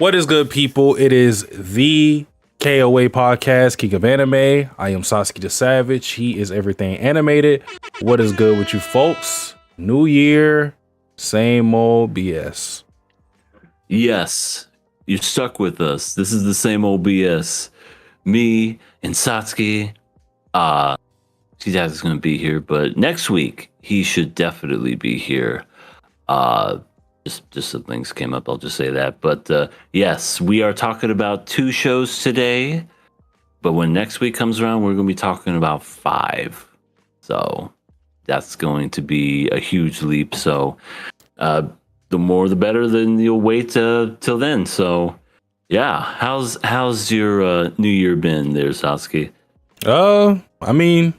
What is good, people? It is the KOA podcast, King of Anime. I am Sasuke the Savage. He is everything animated. What is good with you folks? New year, same old BS. Yes, you're stuck with us. This is the same old BS. Me and Satsuki. Is going to be here, but next week he should definitely be here. Just some things came up. I'll just say that. But yes, we are talking about 2 shows today. But when next week comes around, we're going to be talking about 5. So that's going to be a huge leap. So the more the better. Then you'll wait till then. So yeah, how's your New Year been there, Sasuke? I mean,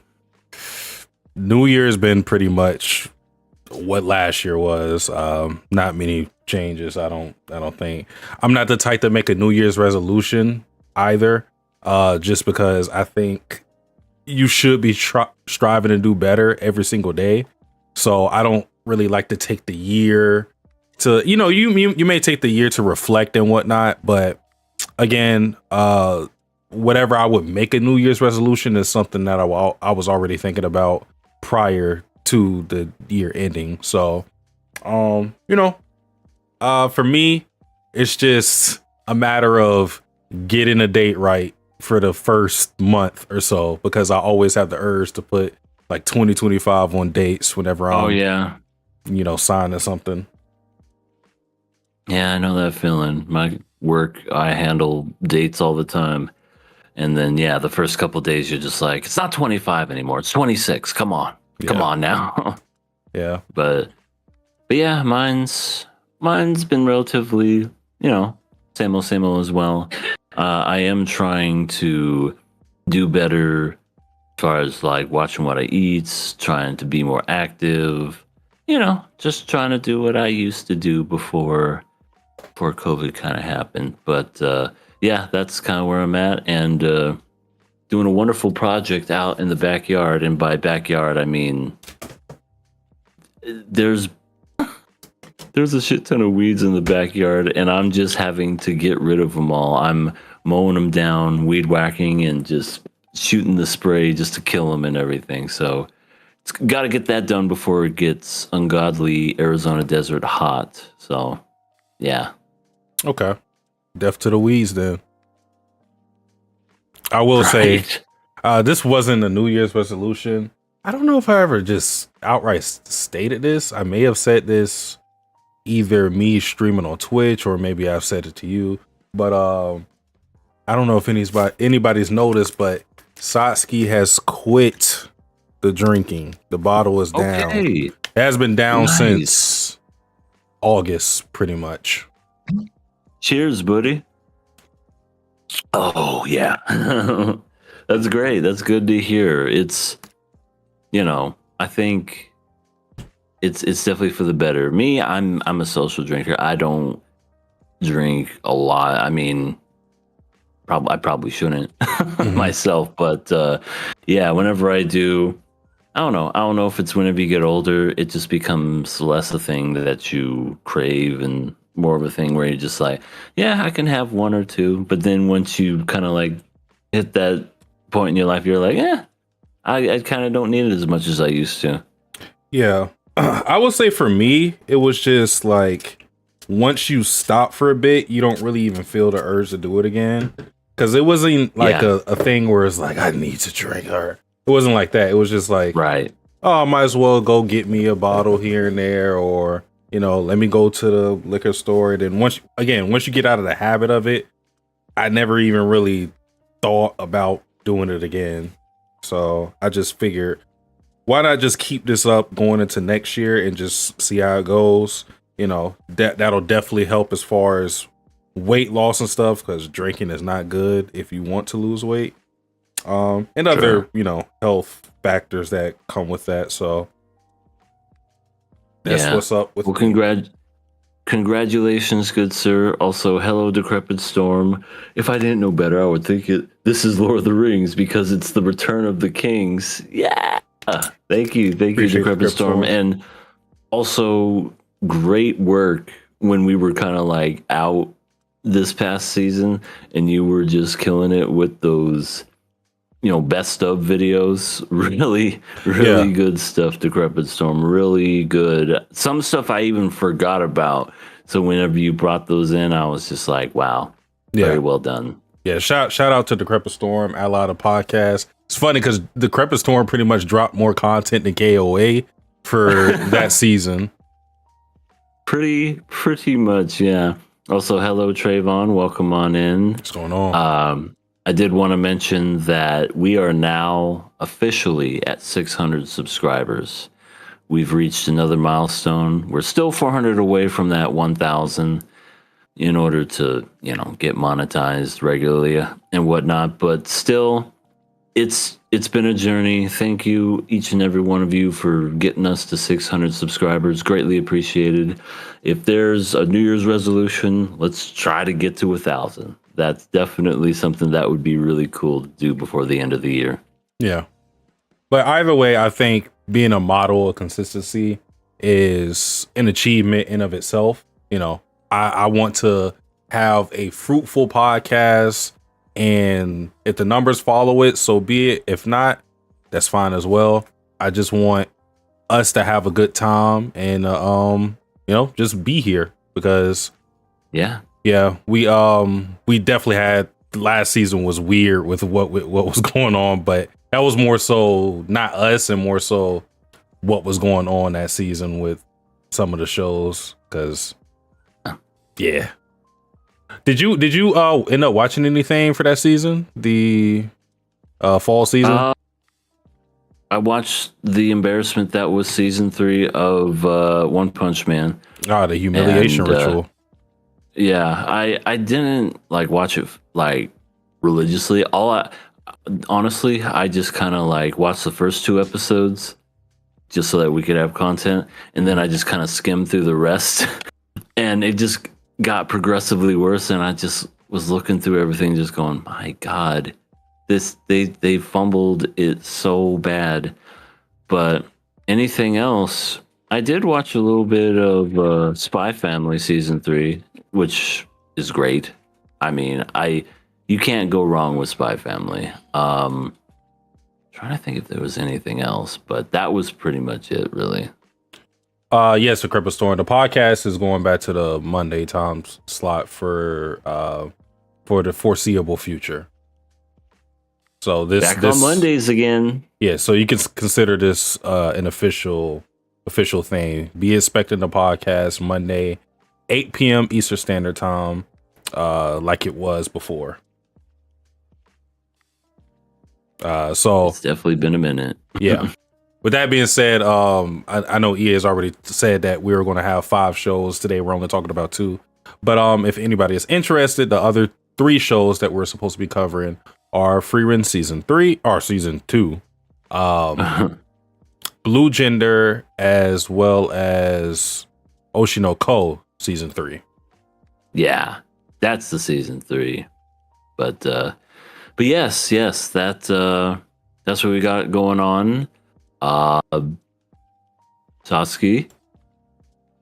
New Year's been pretty much what last year was. Not many changes. I don't think. I'm not the type to make a New Year's resolution either. Just because I think you should be striving to do better every single day. So I don't really like to take the year to, you may take the year to reflect and whatnot, but again, whatever I would make a New Year's resolution is something that I was already thinking about prior to the year ending. So, for me, it's just a matter of getting a date right for the first month or so, because I always have the urge to put like 2025 on dates whenever I'm, signing something. Yeah, I know that feeling. My work, I handle dates all the time. And then, yeah, the first couple of days, you're just like, it's not 25 anymore. It's 26. Come on. Yeah. Come on now. Yeah. But yeah, mine's been relatively, same old as well. I am trying to do better as far as like watching what I eat, trying to be more active, just trying to do what I used to do before COVID kind of happened. But yeah, that's kind of where I'm at, and doing a wonderful project out in the backyard. And by backyard, I mean there's a shit ton of weeds in the backyard, and I'm just having to get rid of them all. I'm mowing them down, weed whacking, and just shooting the spray just to kill them and everything. So it's got to get that done before it gets ungodly Arizona desert hot. So yeah. Okay. Death to the weeds then. I will say, this wasn't a New Year's resolution. I don't know if I ever just outright stated this. I may have said this either me streaming on Twitch, or maybe I've said it to you. But I don't know if anybody's noticed, but Satsuki has quit the drinking. The bottle is down. Okay. It has been down since August, pretty much. Cheers, buddy. Oh, yeah. That's great. That's good to hear. It's, I think it's definitely for the better. Me, I'm a social drinker. I don't drink a lot. I mean, I probably shouldn't myself, but yeah, whenever I do, I don't know if it's whenever you get older, it just becomes less a thing that you crave and more of a thing where you're just like, yeah, I can have 1 or 2. But then once you kind of like hit that point in your life, you're like, yeah, I kind of don't need it as much as I used to. Yeah. I would say for me, it was just like, once you stop for a bit, you don't really even feel the urge to do it again. Because it wasn't like a thing where it's like, I need to drink, or it wasn't like that. It was just like, right. Oh, I might as well go get me a bottle here and there, or, let me go to the liquor store. And then once you get out of the habit of it, I never even really thought about doing it again. So I just figured, why not just keep this up going into next year and just see how it goes? That'll definitely help as far as weight loss and stuff, because drinking is not good if you want to lose weight. And other, health factors that come with that. So that's what's up with. Well, congratulations, good sir. Also, hello, Decrepit Storm. If I didn't know better, I would think this is Lord of the Rings, because it's the Return of the Kings. Yeah. Thank you, Decrepit Storm. And also, great work when we were kind of like out this past season, and you were just killing it with those, best of videos. Really, really good stuff. Decrepit Storm, really good. Some stuff I even forgot about. So whenever you brought those in, I was just like, wow, very well done. Yeah, shout out to Decrepit Storm, Ally the podcast. It's funny because Decrepit Storm pretty much dropped more content than KOA for that season. Pretty much, yeah. Also, hello Trayvon, welcome on in. What's going on? I did want to mention that we are now officially at 600 subscribers. We've reached another milestone. We're still 400 away from that 1,000 in order to, get monetized regularly and whatnot. But still, it's been a journey. Thank you, each and every one of you, for getting us to 600 subscribers. Greatly appreciated. If there's a New Year's resolution, let's try to get to 1,000. That's definitely something that would be really cool to do before the end of the year. Yeah. But either way, I think being a model of consistency is an achievement in of itself. I want to have a fruitful podcast, and if the numbers follow it, so be it. If not, that's fine as well. I just want us to have a good time and just be here because we definitely had last season was weird with what was going on, but that was more so not us and more so what was going on that season with some of the shows. Because did you end up watching anything for that season, the fall season? I watched the embarrassment that was season 3 of One Punch Man. The humiliation ritual. I didn't watch it religiously. Honestly, I just kind of watched the first 2 episodes just so that we could have content, and then I just kind of skimmed through the rest, and it just got progressively worse. And I just was looking through everything, just going, my God, they fumbled it so bad. But anything else, I did watch a little bit of Spy Family season 3, which is great. I mean, you can't go wrong with Spy Family. Trying to think if there was anything else, but that was pretty much it, really. Yes, the Decrepit Storm. The podcast is going back to the Monday time slot for the foreseeable future. So this on Mondays again. Yeah, so you can consider this an official thing. Be expecting the podcast Monday, 8 p.m. Eastern Standard Time, like it was before. So it's definitely been a minute. Yeah. With that being said, I know EA has already said that we were going to have 5 shows today. We're only talking about 2. But if anybody is interested, the other 3 shows that we're supposed to be covering are Freerun season 3 or season 2, Blue Gender, as well as Oshinoko season 3. Yeah, that's the season 3. But yes, that's what we got going on. Satsuki,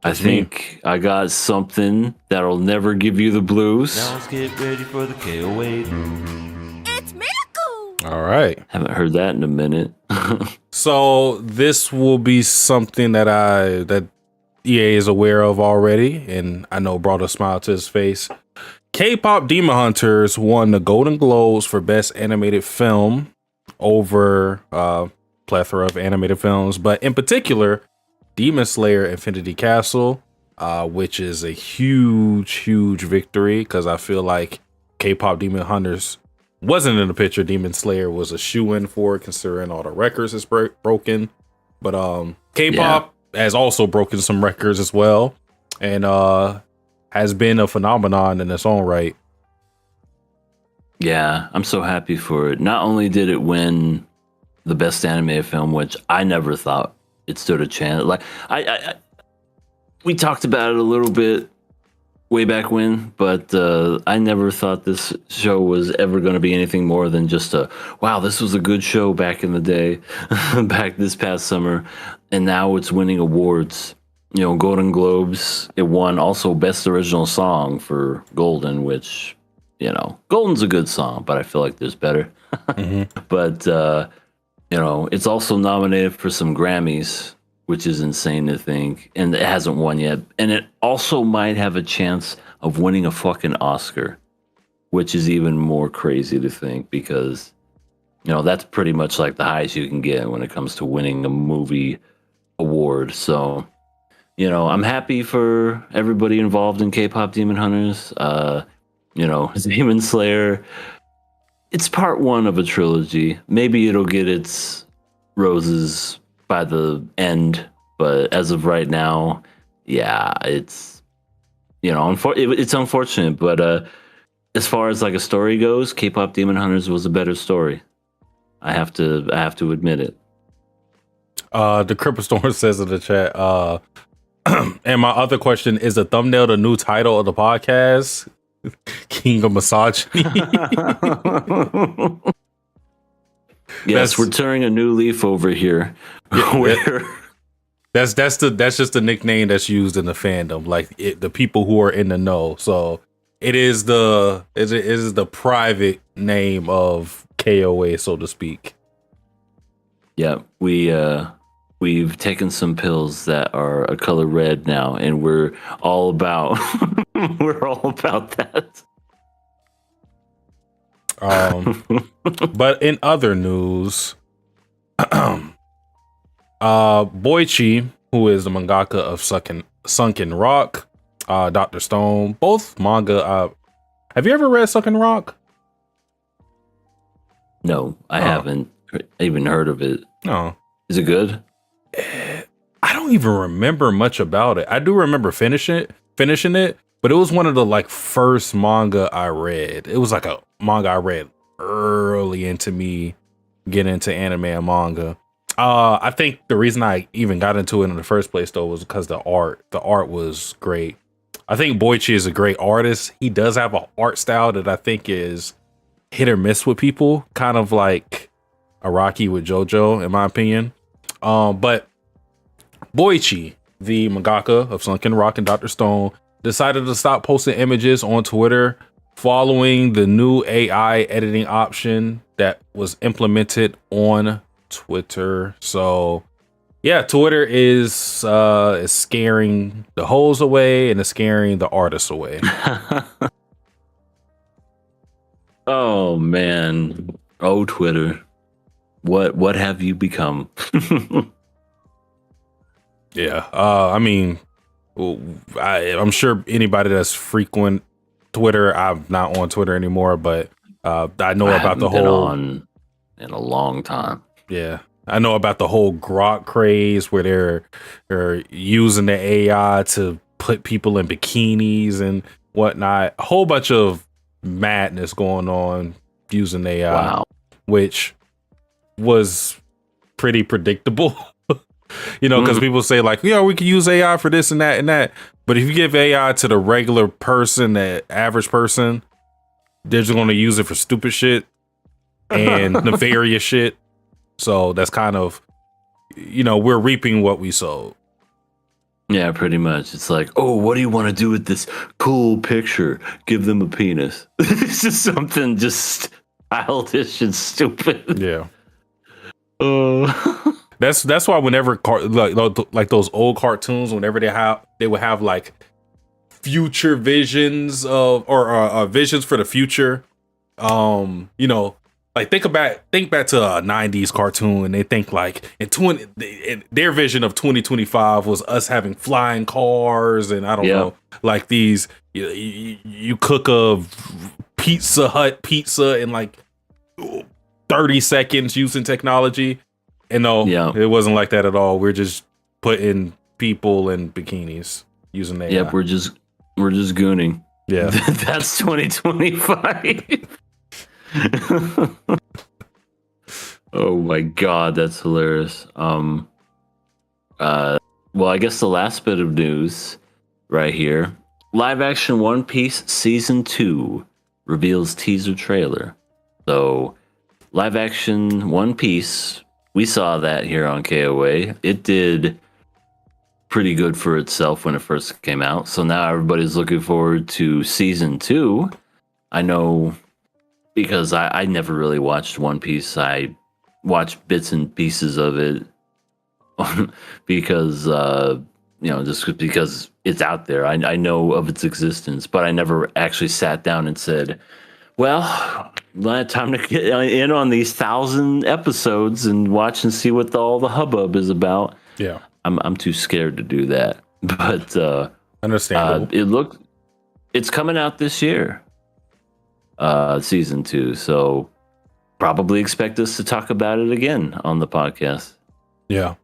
I think I got something that'll never give you the blues. Now let's get ready for the KOA. It's Miracle! All right. Haven't heard that in a minute. So this will be something that EA is aware of already, and I know brought a smile to his face. K-pop Demon Hunters won the Golden Globes for Best Animated Film over plethora of animated films, but in particular, Demon Slayer Infinity Castle, which is a huge victory because I feel like K-pop Demon Hunters wasn't in the picture. Demon Slayer was a shoe-in for it, considering all the records it's broken. But K-pop has also broken some records as well, and has been a phenomenon in its own right. Yeah, I'm so happy for it. Not only did it win the best animated film, which I never thought it stood a chance. We talked about it a little bit way back when, but I never thought this show was ever going to be anything more than just wow, this was a good show back in the day, back this past summer, and now it's winning awards. Golden Globes. It won also Best Original Song for Golden, which, Golden's a good song, but I feel like there's better. But, it's also nominated for some Grammys, which is insane to think. And it hasn't won yet. And it also might have a chance of winning a fucking Oscar, which is even more crazy to think because, that's pretty much like the highest you can get when it comes to winning a movie award. So, I'm happy for everybody involved in K-pop Demon Hunters. Demon Slayer. It's part one of a trilogy. Maybe it'll get its roses by the end, but as of right now, yeah, it's it's unfortunate. But as far as like a story goes, K-pop Demon Hunters was a better story. I have to admit it. The Cripple Storm says in the chat. And my other question is: the thumbnail the new title of the podcast? King of Misogyny. Yes, we're turning a new leaf over here. That's just the nickname that's used in the fandom, like the people who are in the know. So it is the private name of KOA, so to speak. Yeah, we've taken some pills that are a color red now, and we're all about that. But in other news, Boichi, who is the mangaka of Sunken Rock, Dr. Stone, both manga. Have you ever read Sunken Rock? No, I haven't even heard of it. No. Is it good? I don't even remember much about it. I do remember finishing it, but it was one of the like first manga I read. It was like a manga I read early into me getting into anime and manga. I think the reason I even got into it in the first place though was because the art was great. I think Boichi is a great artist. He does have an art style that I think is hit or miss with people, kind of like Araki with JoJo, in my opinion. But Boichi, the mangaka of Sunken Rock and Dr. Stone, decided to stop posting images on Twitter following the new AI editing option that was implemented on Twitter. So yeah, Twitter is scaring the hoes away and it's scaring the artists away. Oh man. Oh Twitter. What have you become? Yeah. I mean, I'm sure anybody that's frequent Twitter, I'm not on Twitter anymore, but I know about the whole on in a long time. Yeah. I know about the whole grok craze where they're using the AI to put people in bikinis and whatnot. A whole bunch of madness going on using AI, Wow. which was pretty predictable. Because people say like, yeah, we can use AI for this and that and that. But if you give AI to the regular person, the average person, they're just going to use it for stupid shit and nefarious shit. So that's kind of, we're reaping what we sowed. Yeah, pretty much. It's like, oh, what do you want to do with this cool picture? Give them a penis. It's just something just childish and stupid. Yeah. That's why whenever like those old cartoons, whenever they would have like future visions of or visions for the future, like think back to a 90s cartoon and they think like in their vision of 2025 was us having flying cars and I don't know, like these you cook a Pizza Hut pizza in like 30 seconds using technology. And no, it wasn't like that at all. We're just putting people in bikinis using AI. Yep, we're just gooning. Yeah. That's 2025. Oh my god, that's hilarious. Well, I guess the last bit of news right here. Live action One Piece season 2 reveals teaser trailer. So, live action One Piece, we saw that here on KOA. It did pretty good for itself when it first came out. So now everybody's looking forward to season 2. I know because I never really watched One Piece. I watched bits and pieces of it because just because it's out there. I know of its existence, but I never actually sat down and said, well, time to get in on these 1,000 episodes and watch and see what all the hubbub is about. Yeah. I'm too scared to do that. But understandable. It's coming out this year. Season 2, so probably expect us to talk about it again on the podcast. Yeah.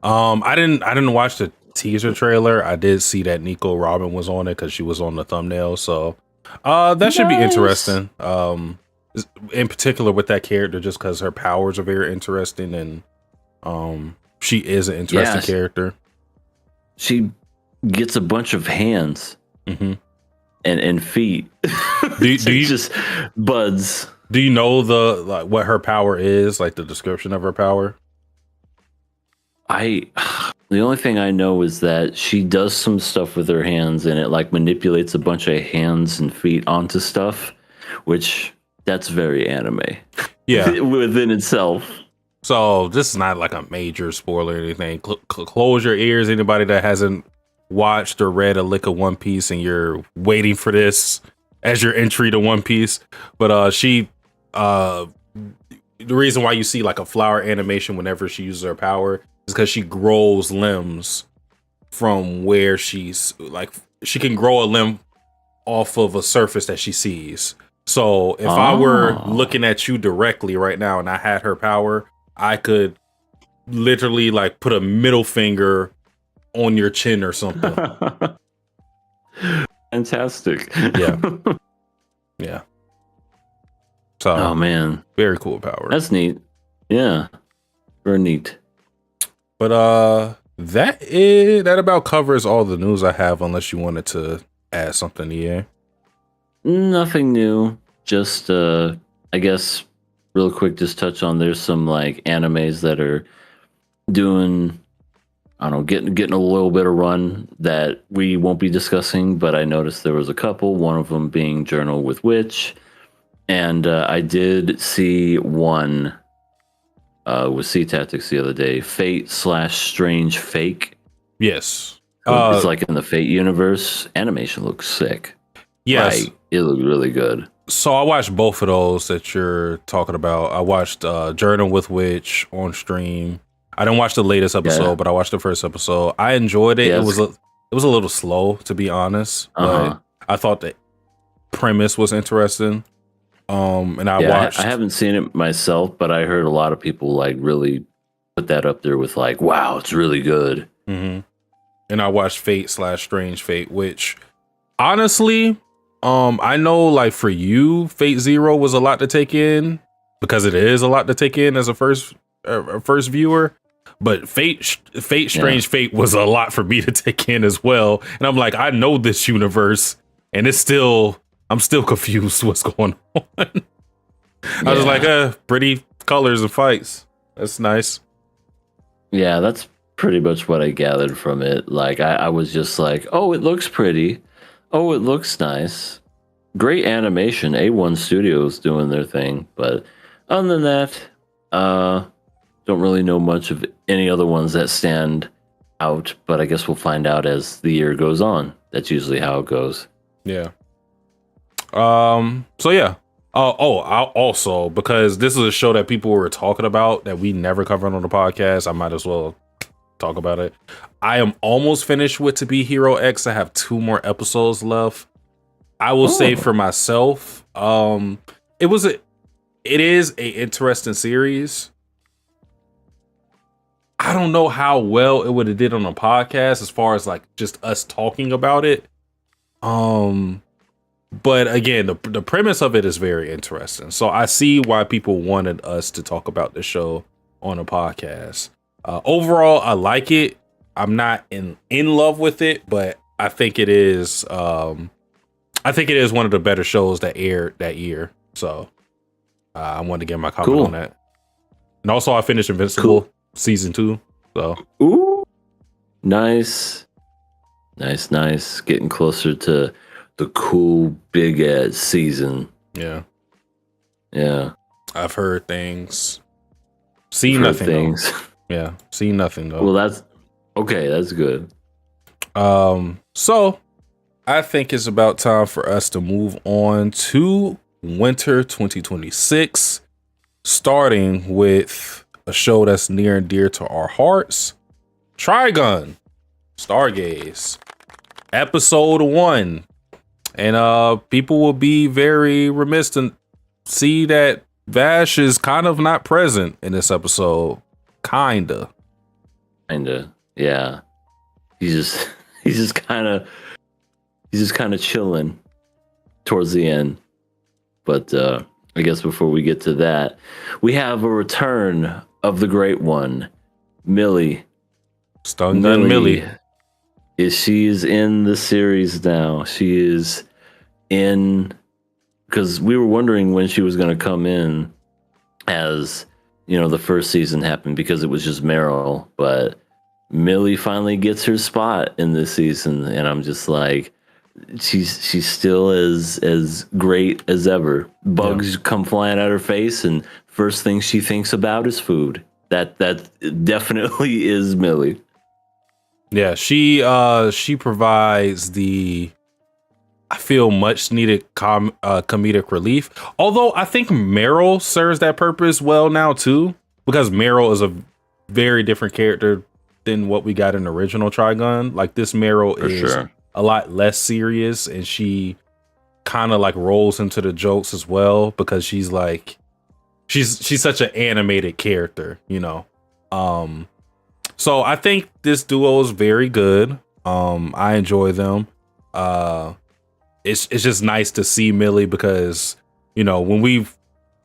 I didn't watch the teaser trailer. I did see that Nico Robin was on it because she was on the thumbnail. So that should be interesting. In particular with that character, just because her powers are very interesting, and she is an interesting character. She gets a bunch of hands and feet. Do you just buds? Do you know what her power is? Like the description of her power? The only thing I know is that she does some stuff with her hands, and it like manipulates a bunch of hands and feet onto stuff, which that's very anime. Yeah, within itself. So this is not like a major spoiler or anything. Close your ears, anybody that hasn't watched or read a lick of One Piece and you're waiting for this as your entry to One Piece. But the reason why you see like a flower animation whenever she uses her power is because she grows limbs from where she's like, she can grow a limb off of a surface that she sees. So if I were looking at you directly right now and I had her power, I could literally like put a middle finger on your chin or something. Fantastic. Yeah. Yeah. So, oh man, very cool power. That's neat. Yeah, very neat. But that about covers all the news I have, unless you wanted to add something here. Nothing new. Just I guess real quick, just touch on there's some like animes that are doing, I don't know, getting a little bit of run that we won't be discussing, but I noticed there was a couple, one of them being Journal with Witch, and I did see one with Sea Tactics the other day, Fate/Strange Fake. Yes. It's like in the Fate universe. Animation looks sick. Yes. Like, it looked really good. So I watched both of those that you're talking about. I watched Journal with Witch on stream. I didn't watch the latest episode, but I watched the first episode. I enjoyed it. Yes. It was a little slow, to be honest, but I thought the premise was interesting. And I watched. I haven't seen it myself, but I heard a lot of people like really put that up there with like, wow, it's really good. Mm-hmm. And I watched Fate/Strange Fate, which honestly, I know like for you, Fate Zero was a lot to take in because it is a lot to take in as a first viewer. But Fate/Strange Fate was a lot for me to take in as well. And I'm like, I know this universe, and I'm still confused what's going on. I was like, pretty colors and fights. That's nice. Yeah, that's pretty much what I gathered from it. Like, I was just like, oh, it looks pretty. Oh, it looks nice. Great animation. A1 Studios doing their thing. But other than that, don't really know much of any other ones that stand out. But I guess we'll find out as the year goes on. That's usually how it goes. Yeah. So yeah. I'll also, because this is a show that people were talking about that we never covered on the podcast, I might as well talk about it. I am almost finished with To Be Hero X. I have 2 more episodes left. I will say for myself, it is a interesting series. I don't know how well it would have did on a podcast as far as like just us talking about it. But again, the premise of it is very interesting. So I see why people wanted us to talk about the show on a podcast. Overall, I like it. I'm not in love with it, but I think it is. I think it is one of the better shows that aired that year. So I wanted to get my comment on that. And also, I finished Invincible season 2. So Nice. Nice. Getting closer to the cool big ass season. Yeah. Yeah. I've heard things. Seen I've heard nothing things. though. Yeah. Seen nothing though. Well, that's okay. That's good. So I think it's about time for us to move on to winter 2026, starting with a show that's near and dear to our hearts, Trigun, Stargaze, episode 1. And people will be very remiss to see that Vash is kind of not present in this episode. Kinda. Yeah. He's just kind of chilling towards the end. But I guess before we get to that, we have a return of the great one, Millie. Stun Gun Millie. She is in the series now. She is in, because we were wondering when she was going to come in, as the first season happened, because it was just Meryl. But Millie finally gets her spot in this season, and I'm just like, she's still as great as ever. Bugs come flying at her face, and first thing she thinks about is food. That definitely is Millie. Yeah, she provides the, I feel, much needed comedic relief. Although I think Meryl serves that purpose well now too, because Meryl is a very different character than what we got in the original Trigun. Like, this Meryl is a lot less serious, and she kind of like rolls into the jokes as well, because she's such an animated character, So I think this duo is very good. I enjoy them. It's just nice to see Millie, because when we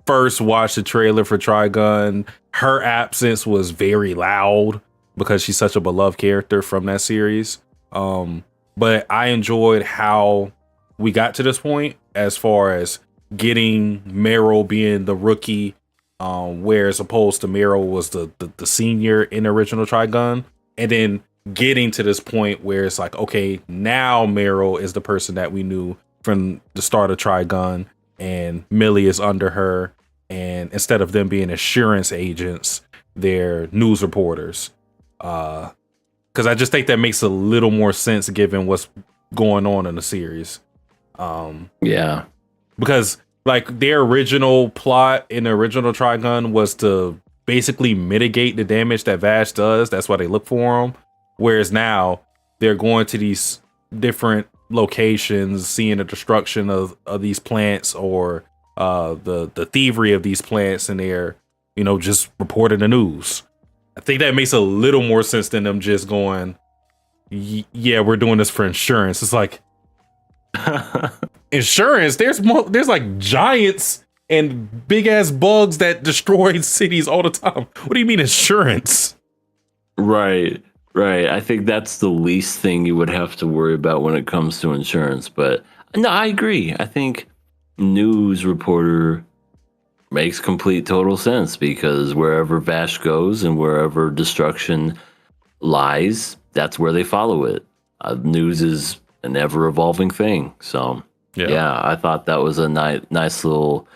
first watched the trailer for Trigun, her absence was very loud because she's such a beloved character from that series. But I enjoyed how we got to this point, as far as getting Meryl being the rookie, whereas opposed to Meryl was the senior in the original Trigun, and then getting to this point where it's like, okay, now Meryl is the person that we knew from the start of Trigun, and Millie is under her, and instead of them being assurance agents, they're news reporters. Because I just think that makes a little more sense given what's going on in the series. Yeah. Because like their original plot in the original Trigun was to basically mitigate the damage that Vash does. That's why they look for him. Whereas now they're going to these different locations, seeing the destruction of these plants, or the thievery of these plants, and they're just reporting the news. I think that makes a little more sense than them just going, yeah, we're doing this for insurance. It's like, insurance? There's like giants and big ass bugs that destroy cities all the time. What do you mean insurance? Right. I think that's the least thing you would have to worry about when it comes to insurance. But no, I agree. I think news reporter makes complete total sense, because wherever Vash goes and wherever destruction lies, that's where they follow it. News is an ever-evolving thing. So yeah, I thought that was a nice little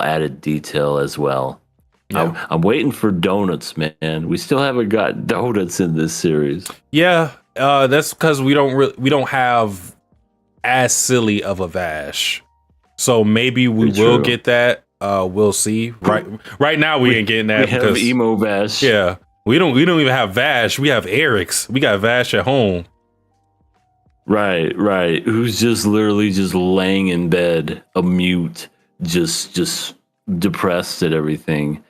added detail as well. Yeah. I'm waiting for donuts, man. We still haven't got donuts in this series. Yeah, that's because we don't have as silly of a Vash. So maybe we will get that. We'll see. Right now we ain't getting that. We have emo Vash. Yeah, we don't even have Vash. We have Eric's. We got Vash at home. Right. Who's just literally just laying in bed, a mute, just depressed at everything.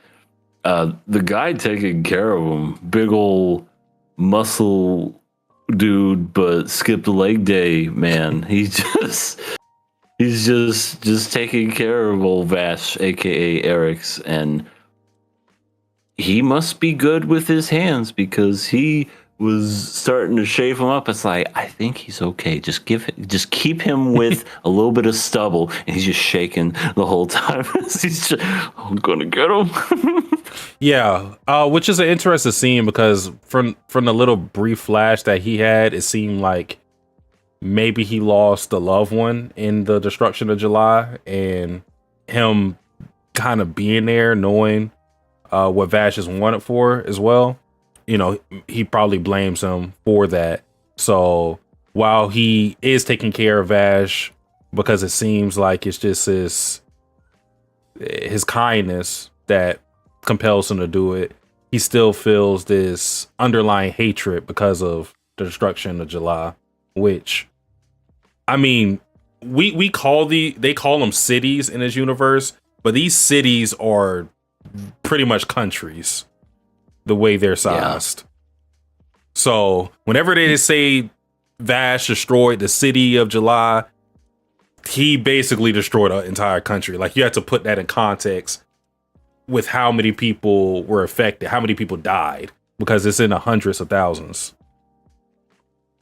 The guy taking care of him, big old muscle dude, but skipped leg day, man. He's just taking care of old Vash, aka Eric's, and he must be good with his hands, because he was starting to shave him up. It's like, I think he's okay. Just keep him with a little bit of stubble, and he's just shaking the whole time. He's just, I'm gonna get him. Yeah, which is an interesting scene because from the little brief flash that he had, it seemed like maybe he lost a loved one in the destruction of July, and him kind of being there, knowing what Vash is wanted for as well. You know, he probably blames him for that. So while he is taking care of Vash, because it seems like it's just his kindness that compels him to do it, he still feels this underlying hatred because of the destruction of July, which, I mean, they call them cities in this universe, but these cities are pretty much countries the way they're sized. Yeah. So whenever they say Vash destroyed the city of July, he basically destroyed an entire country. Like, you have to put that in context with how many people were affected, how many people died, because it's in the hundreds of thousands.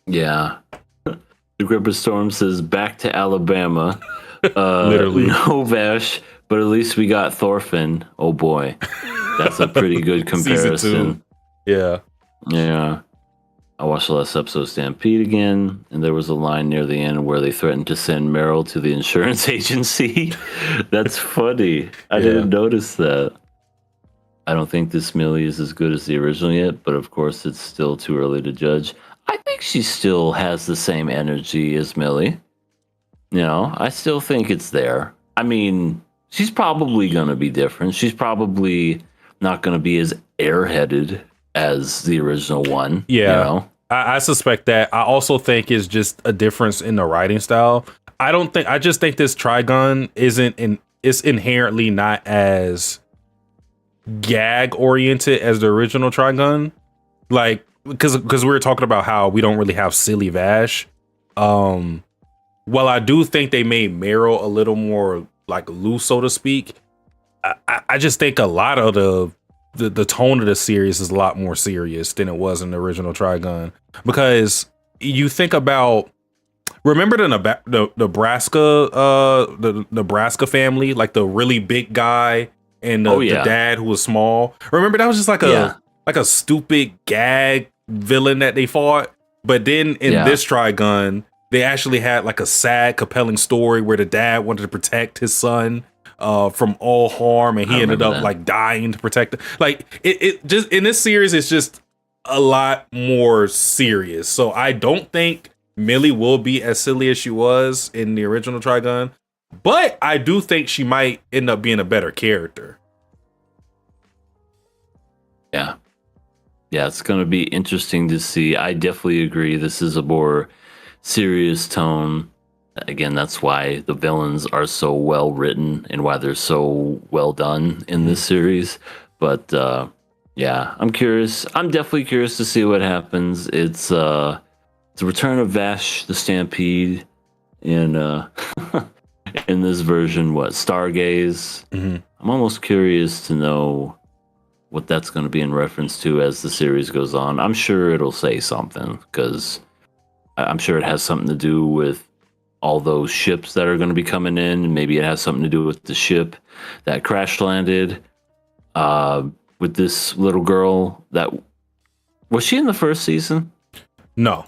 Yeah. The Gripper Storm says, back to Alabama. Literally. No Vash, but at least we got Thorfinn. Oh boy. That's a pretty good comparison. Yeah. Yeah. I watched the last episode of Stampede again, and there was a line near the end where they threatened to send Meryl to the insurance agency. That's funny. I didn't notice that. I don't think this Millie is as good as the original yet, but of course it's still too early to judge. I think she still has the same energy as Millie. You know, I still think it's there. I mean, she's probably going to be different. She's probably not going to be as airheaded as the original one. Yeah, you know? I suspect that. I also think it's just a difference in the writing style. I just think this Trigun it's inherently not as gag oriented as the original Trigun. Like, because we were talking about how we don't really have silly Vash. Well, I do think they made Meryl a little more like loose, so to speak. I just think a lot of the tone of the series is a lot more serious than it was in the original Trigun, because you think about, remember the Nebraska family, like the really big guy and the dad who was small. Remember, that was just like a stupid gag villain that they fought. But then in this Trigun, they actually had like a sad, compelling story where the dad wanted to protect his son from all harm, and he ended up like dying to protect it. Like, it just, in this series, it's just a lot more serious. So I don't think Millie will be as silly as she was in the original Trigun, but I do think she might end up being a better character. Yeah, it's going to be interesting to see. I definitely agree. This is a more serious tone. Again, that's why the villains are so well written and why they're so well done in this series. But I'm curious. I'm definitely curious to see what happens. It's the return of Vash the Stampede in in this version. What, Stargaze? Mm-hmm. I'm almost curious to know what that's going to be in reference to as the series goes on. I'm sure it'll say something, because I'm sure it has something to do with all those ships that are going to be coming in, and maybe it has something to do with the ship that crash landed with this little girl. That was she in the first season? No,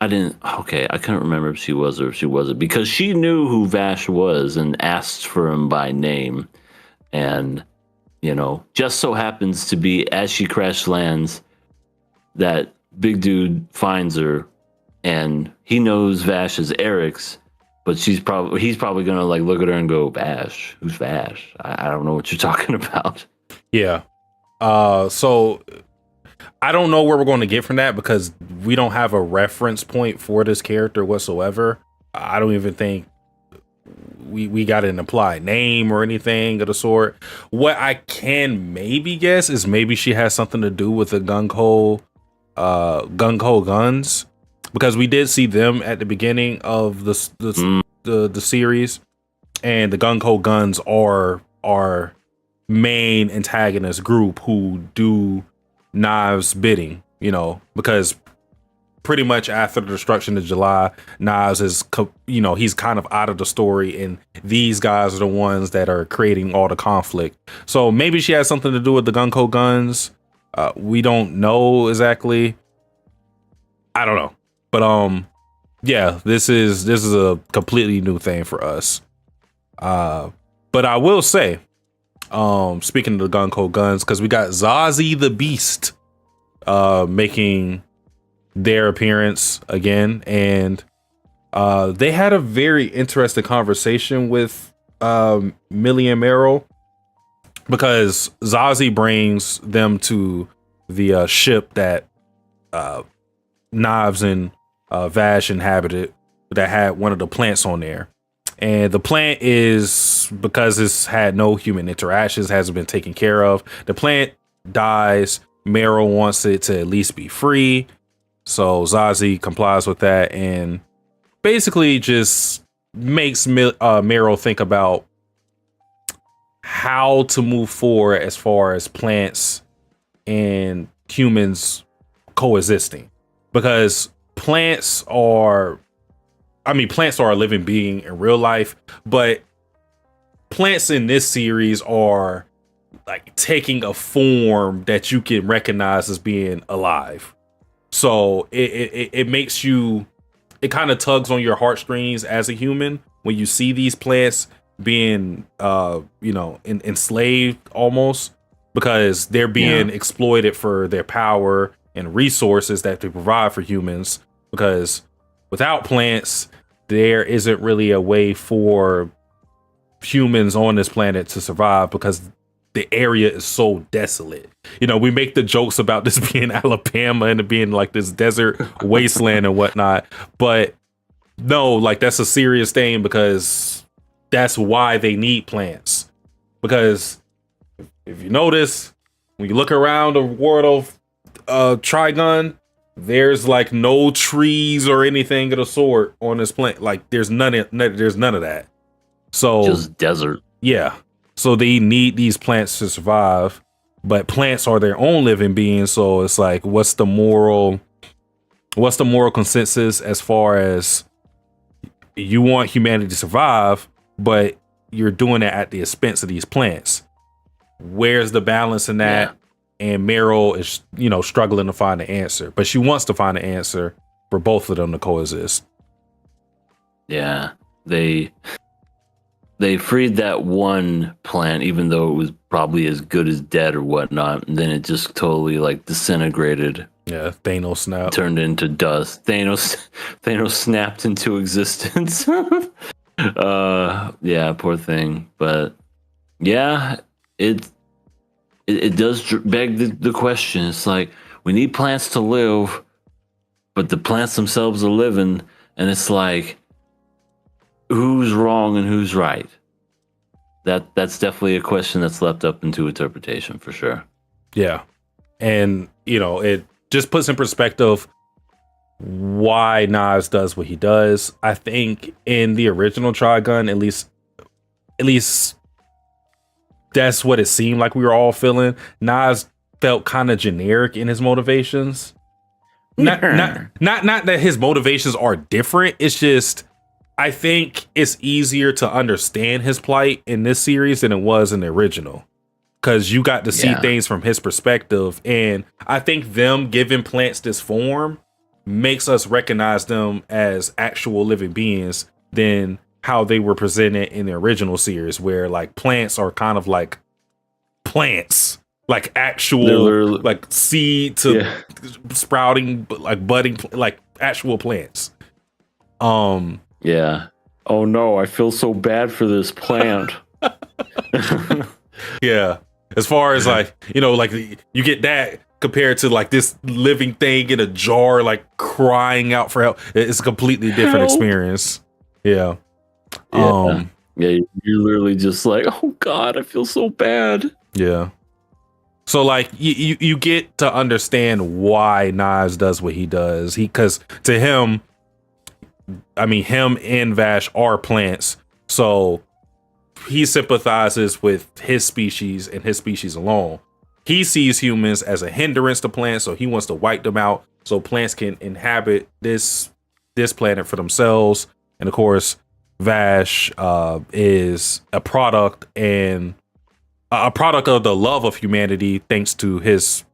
I didn't. Okay, I couldn't remember if she was or if she wasn't, because she knew who Vash was and asked for him by name, and you know, just so happens to be as she crash lands, that big dude finds her. And he knows Vash is Eric's, but he's probably gonna like look at her and go, Vash? Who's Vash? I don't know what you're talking about. Yeah. So I don't know where we're going to get from that, because we don't have a reference point for this character whatsoever. I don't even think we got an implied name or anything of the sort. What I can maybe guess is maybe she has something to do with the gung ho guns. Because we did see them at the beginning of the series, and the Gung Ho Guns are our main antagonist group who do Knives' bidding. because pretty much after the destruction of July, Nas is, he's kind of out of the story, and these guys are the ones that are creating all the conflict. So maybe she has something to do with the Gunko guns. We don't know exactly. I don't know, but yeah, this is a completely new thing for us. But I will say, speaking of the Gunko guns, because we got Zazie the Beast making their appearance again, and they had a very interesting conversation with Millie and Meryl, because Zazie brings them to the ship that Knives and Vash inhabited, that had one of the plants on there. And the plant is, because it's had no human interactions, hasn't been taken care of. The plant dies. Meryl wants it to at least be free. So Zazie complies with that and basically just makes Meryl think about how to move forward as far as plants and humans coexisting. Because plants are a living being in real life, but plants in this series are like taking a form that you can recognize as being alive. So it makes you, it kind of tugs on your heartstrings as a human when you see these plants being enslaved almost, because they're being exploited for their power and resources that they provide for humans. Because without plants, there isn't really a way for humans on this planet to survive, because the area is so desolate. We make the jokes about this being Alabama and it being like this desert wasteland and whatnot, but no, like that's a serious thing, because that's why they need plants. Because if you notice, when you look around the world of Trigun, there's like no trees or anything of the sort on this planet. Like there's none of that. So just desert. Yeah. So they need these plants to survive, but plants are their own living beings. So it's like, what's the moral consensus as far as you want humanity to survive, but you're doing it at the expense of these plants? Where's the balance in that? Yeah. And Meryl is, struggling to find the answer, but she wants to find the answer for both of them to coexist. Yeah, they freed that one plant, even though it was probably as good as dead or whatnot, and then it just totally like disintegrated. Yeah, Thanos snapped. Turned into dust. Thanos snapped into existence. Yeah, poor thing. But yeah, it does beg the question. It's like, we need plants to live, but the plants themselves are living, and it's like, who's wrong and who's right? That's definitely a question that's left up into interpretation for sure. Yeah. And it just puts in perspective why Nas does what he does. I think in the original Trigun, at least that's what it seemed like we were all feeling. Nas felt kind of generic in his motivations. Not that his motivations are different. It's just, I think it's easier to understand his plight in this series than it was in the original, because you got to see things from his perspective. And I think them giving plants this form makes us recognize them as actual living beings than how they were presented in the original series, where like plants are kind of like plants, like actual, like seed to sprouting, like budding, like actual plants. Yeah. Oh no, I feel so bad for this plant. Yeah. As far as like, like you get that compared to like this living thing in a jar, like crying out for help. It's a completely different experience. Yeah. Yeah. You're literally just like, oh God, I feel so bad. Yeah. So like you get to understand why Nas does what he does. Because to him, him and Vash are plants. So he sympathizes with his species and his species alone. he sees humans as a hindrance to plants, so he wants to wipe them out so plants can inhabit this planet for themselves. And of course, Vash is a product of the love of humanity, thanks to his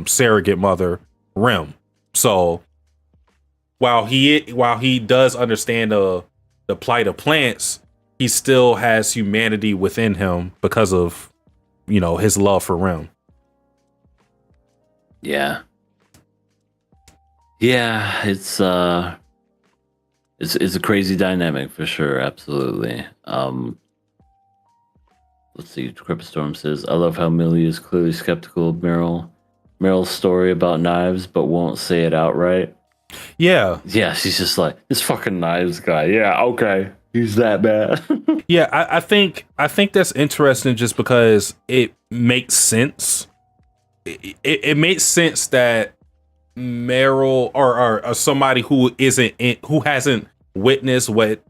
surrogate mother, Rem. So while he does understand the plight of plants, he still has humanity within him because of his love for Rem. Yeah. Yeah, it's a crazy dynamic for sure, absolutely. Let's see, Cryptostorm says, I love how Millie is clearly skeptical of Meryl's story about knives, but won't say it outright. Yeah. Yeah, she's just like, this fucking knives guy. Yeah, okay. He's that bad. Yeah, I think that's interesting just because it makes sense. It makes sense that Meryl or somebody who hasn't witnessed what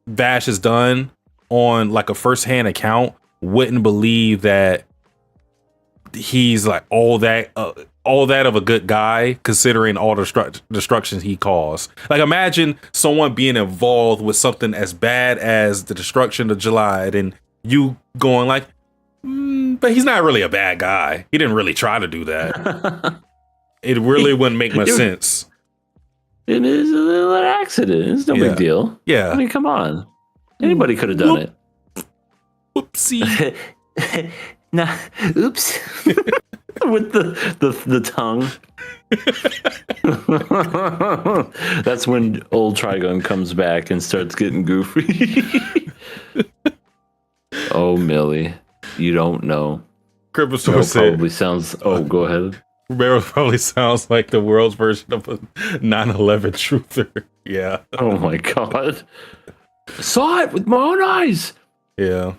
Vash has done on like a first-hand account wouldn't believe that he's like all that of a good guy, considering all the destructions he caused. Like, imagine someone being involved with something as bad as the destruction of July, and you going like, but he's not really a bad guy. He didn't really try to do that. It really wouldn't make much sense. It is a little accident. It's no big deal. Yeah. I mean, come on. Anybody could have done it. Whoopsie. Nah, oops. With the tongue. That's when old Trigun comes back and starts getting goofy. Oh, Millie, you don't know. Cryptostorm probably sounds. Oh, go ahead. Meryl probably sounds like the world's version of a 9/11 truther. Yeah. Oh my god. I saw it with my own eyes. Yeah.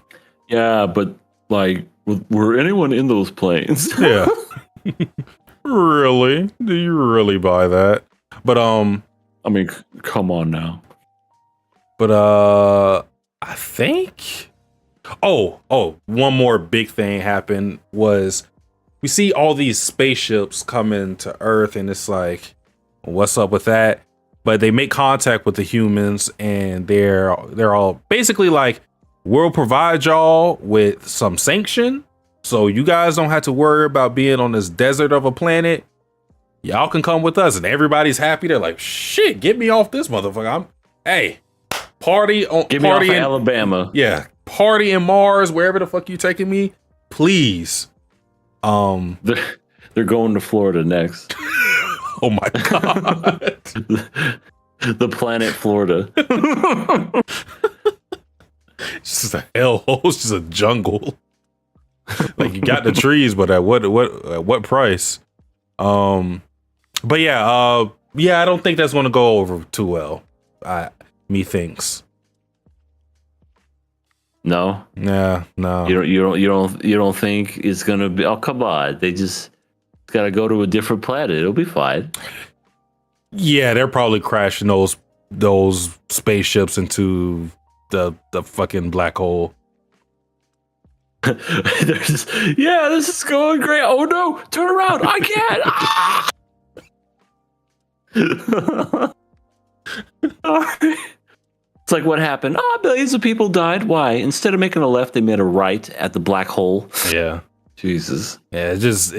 Yeah, but like, were anyone in those planes? Yeah. Really? Do you really buy that? But I mean, come on now. But I think one more big thing happened was we see all these spaceships coming to Earth, and it's like, what's up with that? But they make contact with the humans, and they're all basically like, we'll provide y'all with some sanction, so you guys don't have to worry about being on this desert of a planet. Y'all can come with us, and everybody's happy. They're like, shit, get me off this motherfucker. Party on, Get me party off in Alabama. Yeah, party in Mars, wherever the fuck you taking me, please. They're going to Florida next. Oh my god. The planet Florida. It's just a hellhole. It's just a jungle. Like, you got the trees, but at what price? But yeah, I don't think that's gonna go over too well. Methinks. No. Yeah, no. You don't think it's gonna be? Oh, come on! They just gotta go to a different planet. It'll be fine. Yeah, they're probably crashing those spaceships into the fucking black hole. This is going great. Oh no! Turn around! I can't. It's like, what happened? Millions of people died. Why? Instead of making a left, they made a right at the black hole. Yeah. Jesus. Yeah, it just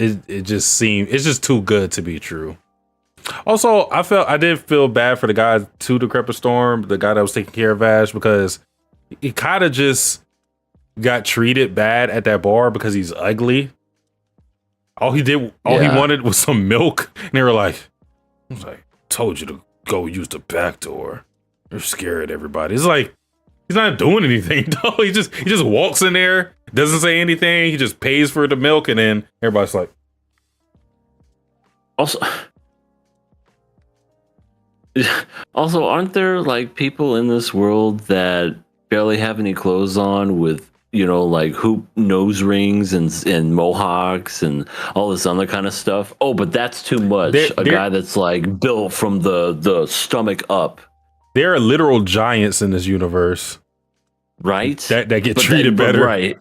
seemed, it's just too good to be true. Also, I did feel bad for the guy to the Cryptostorm, the guy that was taking care of Vash, because he kind of just got treated bad at that bar because he's ugly. All he wanted was some milk, and they were like, I was like, told you to go use the back door. You're scared, everybody. It's like, he's not doing anything, though. He just walks in there, doesn't say anything. He just pays for the milk, and then everybody's like, Also, aren't there like people in this world that barely have any clothes on with, like hoop nose rings and mohawks and all this other kind of stuff? Oh, but that's too much. A guy that's like built from the stomach up. There are literal giants in this universe. Right? That get treated better. Right.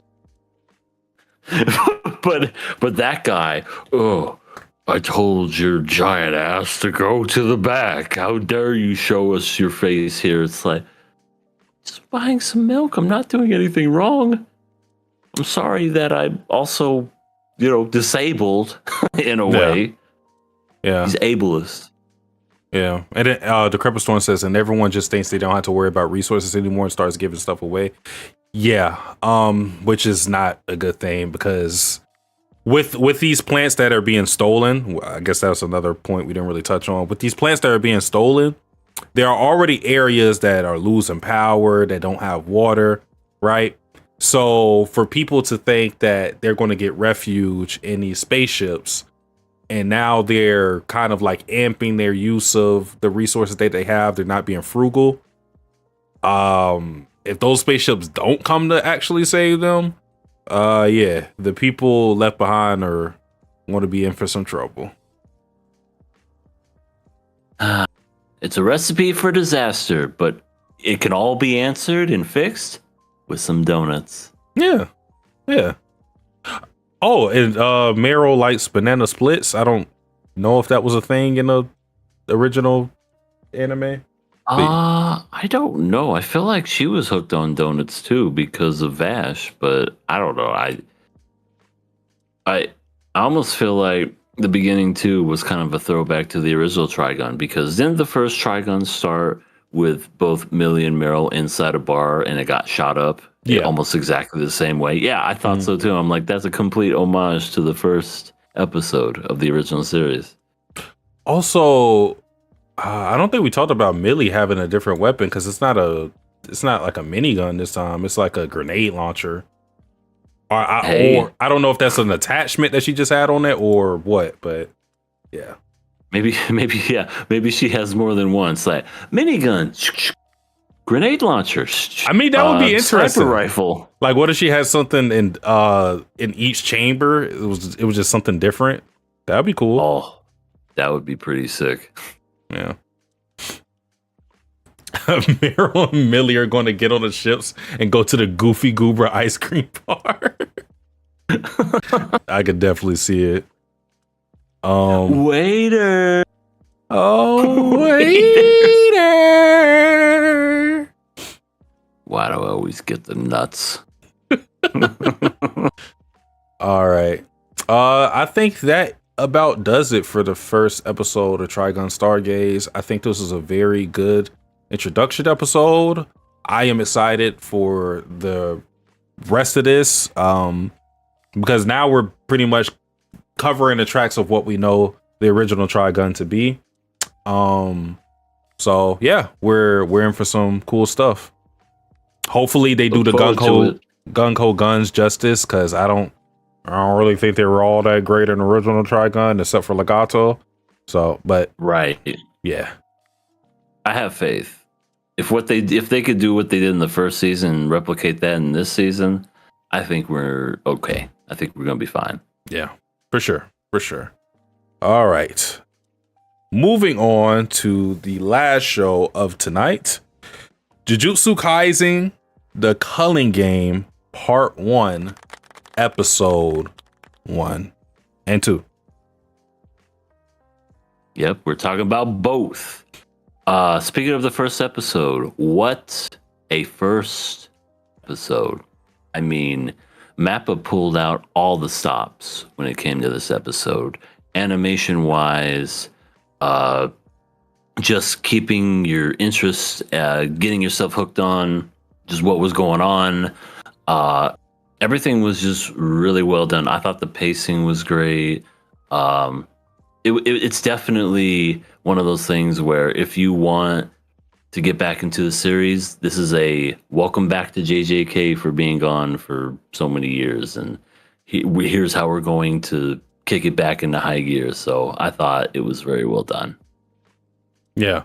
but that guy, oh, I told your giant ass to go to the back. How dare you show us your face here? It's like, just buying some milk. I'm not doing anything wrong. I'm sorry that I'm also, disabled in a way. Yeah. He's ableist. Yeah. And then the Crepper Storm says, and everyone just thinks they don't have to worry about resources anymore and starts giving stuff away. Yeah. Which is not a good thing, because with these plants that are being stolen, I guess that's another point we didn't really touch on. With these plants that are being stolen, there are already areas that are losing power, that don't have water, right? So for people to think that they're going to get refuge in these spaceships, and now they're kind of like amping their use of the resources that they have, they're not being frugal. If those spaceships don't come to actually save them, yeah, the people left behind are going to be in for some trouble. It's a recipe for disaster, but it can all be answered and fixed with some donuts. Yeah. Yeah. Oh, and Meryl likes banana splits. I don't know if that was a thing in the original anime. I don't know. I feel like she was hooked on donuts too because of Vash, but I don't know. I almost feel like the beginning too was kind of a throwback to the original Trigun, because didn't the first Trigun start with both Millie and Meryl inside a bar and it got shot up? Yeah. Almost exactly the same way. Yeah, I thought so too. I'm like, that's a complete homage to the first episode of the original series. Also, I don't think we talked about Millie having a different weapon, because it's not like a minigun this time. It's like a grenade launcher. Or I don't know if that's an attachment that she just had on it or what, but yeah. Maybe she has more than one. It's like minigun, grenade launcher. I mean, that would be interesting. Sniper rifle. Like, what if she had something in each chamber? It was just something different. That'd be cool. Oh, that would be pretty sick. Yeah. Meryl and Millie are going to get on the ships and go to the Goofy Goober ice cream bar. I could definitely see it. Waiter. Oh, waiter. Why do I always get the nuts? All right. I think that about does it for the first episode of Trigun Stargaze. I think this is a very good introduction episode. I am excited for the rest of this, because now we're pretty much covering the tracks of what we know the original Trigun to be. So yeah, we're in for some cool stuff. Hopefully they do the Gunko guns justice, because I don't really think they were all that great in the original Trigun, except for Legato. So, but right, yeah, I have faith. If they could do what they did in the first season and replicate that in this season, I think we're okay. I think we're gonna be fine. Yeah, for sure. All right, moving on to the last show of tonight, Jujutsu Kaisen: The Culling Game, Part 1, Episode 1 and 2. Yep, we're talking about both. Speaking of the first episode, what a first episode. I mean, Mappa pulled out all the stops when it came to this episode. Animation-wise, just keeping your interest, getting yourself hooked on just what was going on. Everything was just really well done. I thought the pacing was great. It's definitely one of those things where if you want to get back into the series, this is a welcome back to JJK for being gone for so many years, and here's how we're going to kick it back into high gear. So I thought it was very well done. Yeah.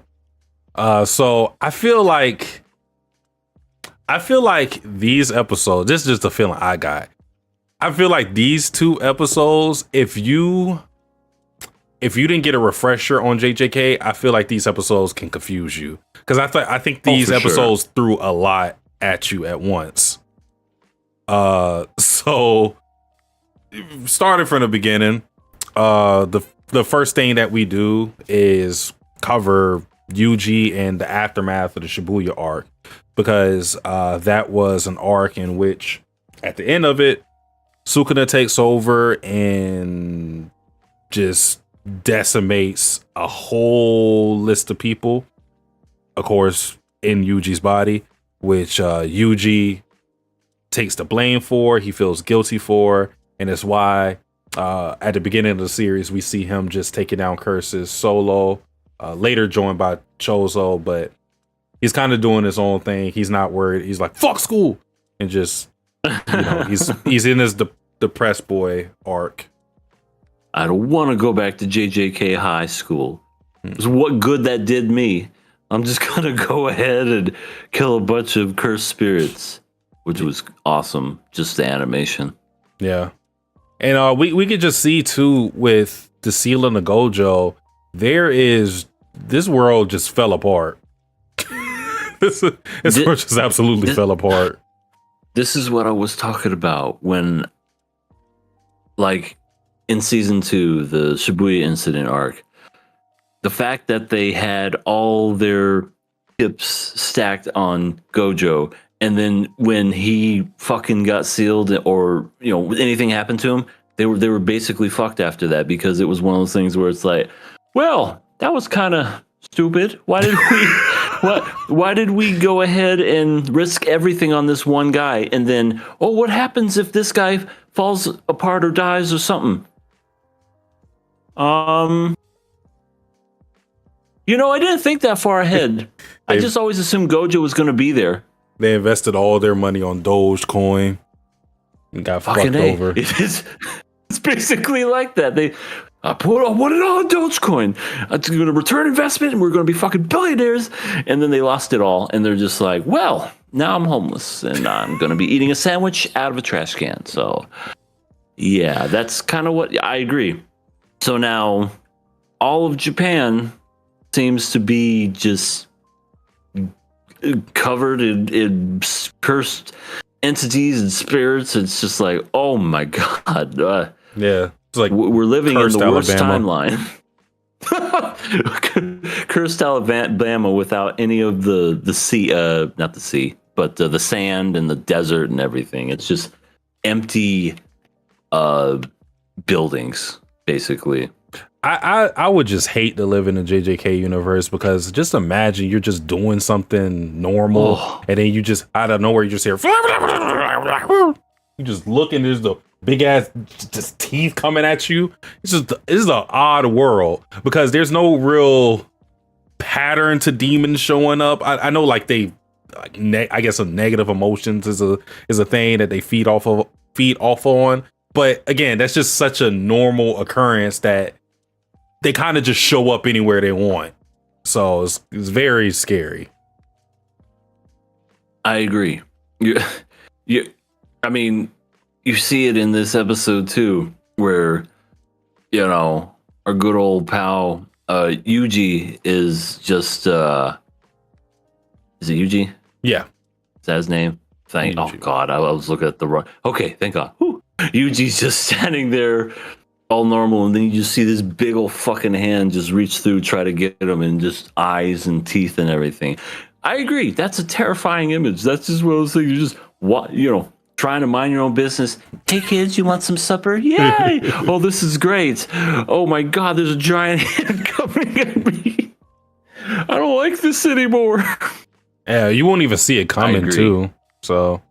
So I feel like these episodes, this is just a feeling I got. I feel like these two episodes, if you didn't get a refresher on JJK, I feel like these episodes can confuse you, because I think these episodes threw a lot at you at once. So starting from the beginning, the first thing that we do is cover Yuji and the aftermath of the Shibuya arc, because that was an arc in which, at the end of it, Sukuna takes over and just decimates a whole list of people, of course, in Yuji's body, which Yuji takes the blame for, he feels guilty for, and it's why at the beginning of the series we see him just taking down curses solo, later joined by Chozo, but he's kind of doing his own thing. He's not worried. He's like, fuck school, and just, he's in his depressed boy arc. I don't want to go back to JJK High School. It's what good that did me. I'm just gonna go ahead and kill a bunch of cursed spirits, which was awesome. Just the animation. Yeah, and we could just see too with the seal in the Gojo, this world just fell apart. this world just absolutely fell apart. This is what I was talking about when, like, in season 2, the Shibuya incident arc, the fact that they had all their chips stacked on Gojo, and then when he fucking got sealed, or anything happened to him, they were basically fucked after that, because it was one of those things where it's like, well, that was kind of stupid. Why did we go ahead and risk everything on this one guy, and then, what happens if this guy falls apart or dies or something? I didn't think that far ahead. I just always assumed Gojo was going to be there. They invested all their money on Dogecoin and got fucked over. It's basically like that. They put it all on Dogecoin. It's going to return investment, and we're going to be fucking billionaires. And then they lost it all, and they're just like, well, now I'm homeless, and I'm going to be eating a sandwich out of a trash can. So, yeah, that's kind of what I agree. So now all of Japan seems to be just covered in cursed entities and spirits. It's just like, oh my God. Yeah. It's like we're living in the worst Alabama timeline. Cursed Alabama without any of the sea, not the sea, but the sand and the desert and everything. It's just empty buildings, basically. I would just hate to live in the JJK universe, because just imagine you're just doing something normal, and then you just, out of nowhere, you just hear, you just look, and there's the big ass just teeth coming at you. This is an odd world, because there's no real pattern to demons showing up. I know, like, they, I guess, negative emotions is a thing that they feed off on. But again, that's just such a normal occurrence that they kind of just show up anywhere they want. So it's very scary. I agree. I mean, you see it in this episode too, where, our good old pal, Yuji is just, is it Yuji? Yeah. Is that his name? Oh God, I was looking at the wrong. Okay, thank God. Whew. Yuji's just standing there all normal, and then you just see this big old fucking hand just reach through, try to get him, and just eyes and teeth and everything. I agree. That's a terrifying image. That's just one of those things. You just, trying to mind your own business. Hey kids, you want some supper? Yay! Oh, this is great. Oh my God, there's a giant hand coming at me. I don't like this anymore. Yeah, you won't even see it coming too. So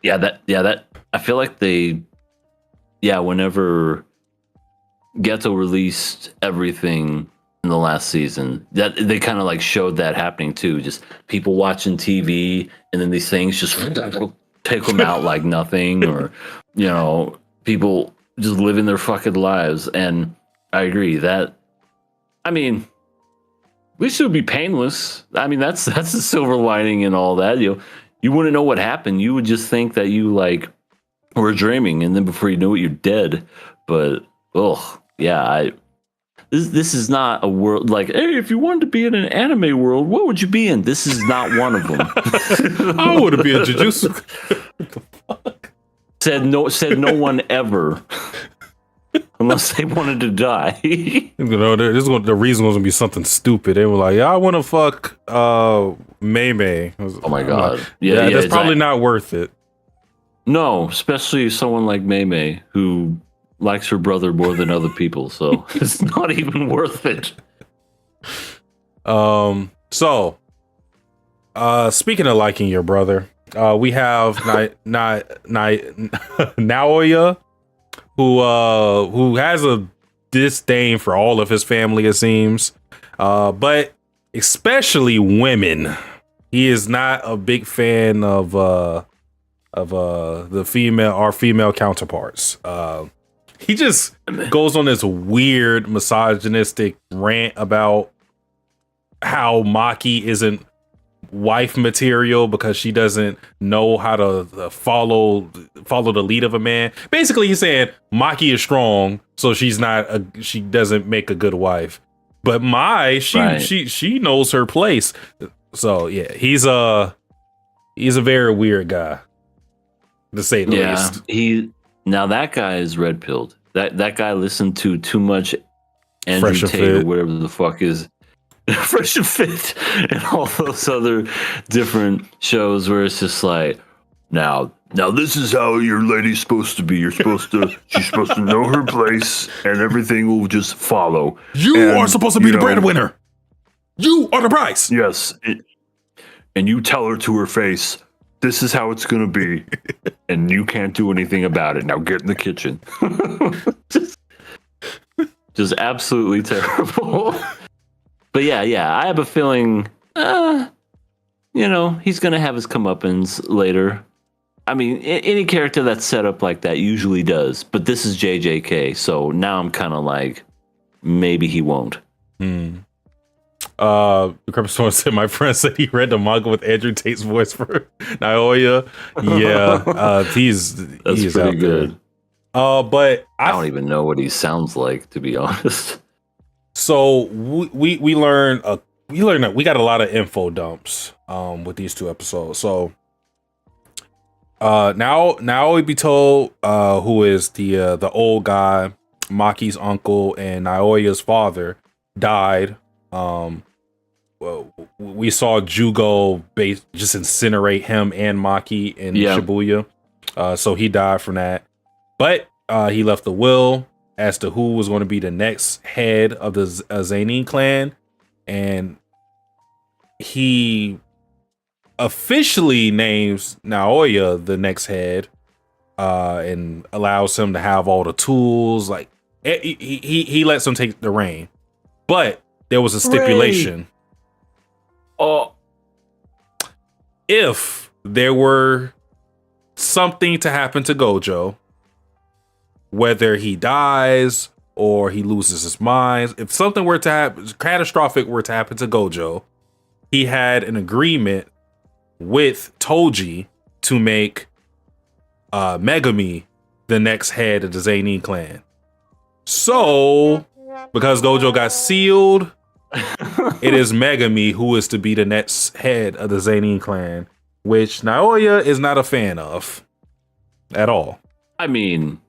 that I feel like whenever Geto released everything in the last season, that they kind of like showed that happening too. Just people watching TV, and then these things just take them out like nothing, or people just living their fucking lives. And I agree that, I mean, at least it would be painless. I mean, that's the silver lining and all that. You wouldn't know what happened. You would just think that you were dreaming, and then before you know it, you're dead. But this is not a world like, hey, if you wanted to be in an anime world, what would you be in? This is not one of them. I want to be a Jujutsu. What the fuck? Said no one ever. Unless they wanted to die. The reason was gonna be something stupid. They were like, "Yeah, I want to fuck May May." Oh my god! Like, yeah, that's probably not worth it. No, especially someone like May May who likes her brother more than other people, so it's not even worth it. So, speaking of liking your brother, we have Naoya, who has a disdain for all of his family, it seems, but especially women. He is not a big fan of the female counterparts. He just goes on this weird misogynistic rant about how Maki isn't wife material because she doesn't know how to follow the lead of a man. Basically, he's saying Maki is strong, so she doesn't make a good wife. But she knows her place. So yeah, he's a very weird guy, to say the least. Now that guy is red pilled. That guy listened to too much Andrew Tate or whatever the fuck is Fresh and Fit and all those other different shows where it's just like, now this is how your lady's supposed to be. She's supposed to know her place and everything will just follow. You are supposed to be the breadwinner. You are the price. Yes. And you tell her to her face, this is how it's going to be. And you can't do anything about it. Now get in the kitchen. just absolutely terrible. But yeah, I have a feeling, he's going to have his comeuppance later. I mean, any character that's set up like that usually does. But this is JJK, so now I'm kind of like, maybe he won't. The Crepus Storm said, my friend said he read the manga with Andrew Tate's voice for Naoya. Yeah, he's pretty good. But I don't even know what he sounds like, to be honest. So we learned that we got a lot of info dumps with these two episodes. So now we be told who is the old guy, Maki's uncle and Naoya's father died. We saw Jugo just incinerate him and Maki in Shibuya. So he died from that. But he left a will as to who was going to be the next head of the Zenin clan. And he officially names Naoya the next head and allows him to have all the tools. Like he lets him take the reign. But there was a stipulation. If there were something to happen to Gojo, whether he dies or he loses his mind, if something were to happen, catastrophic were to happen to Gojo, he had an agreement with Toji to make Megami the next head of the Zenin clan. So, because Gojo got sealed, it is Megami who is to be the next head of the Zenin clan, which Naoya is not a fan of at all. I mean,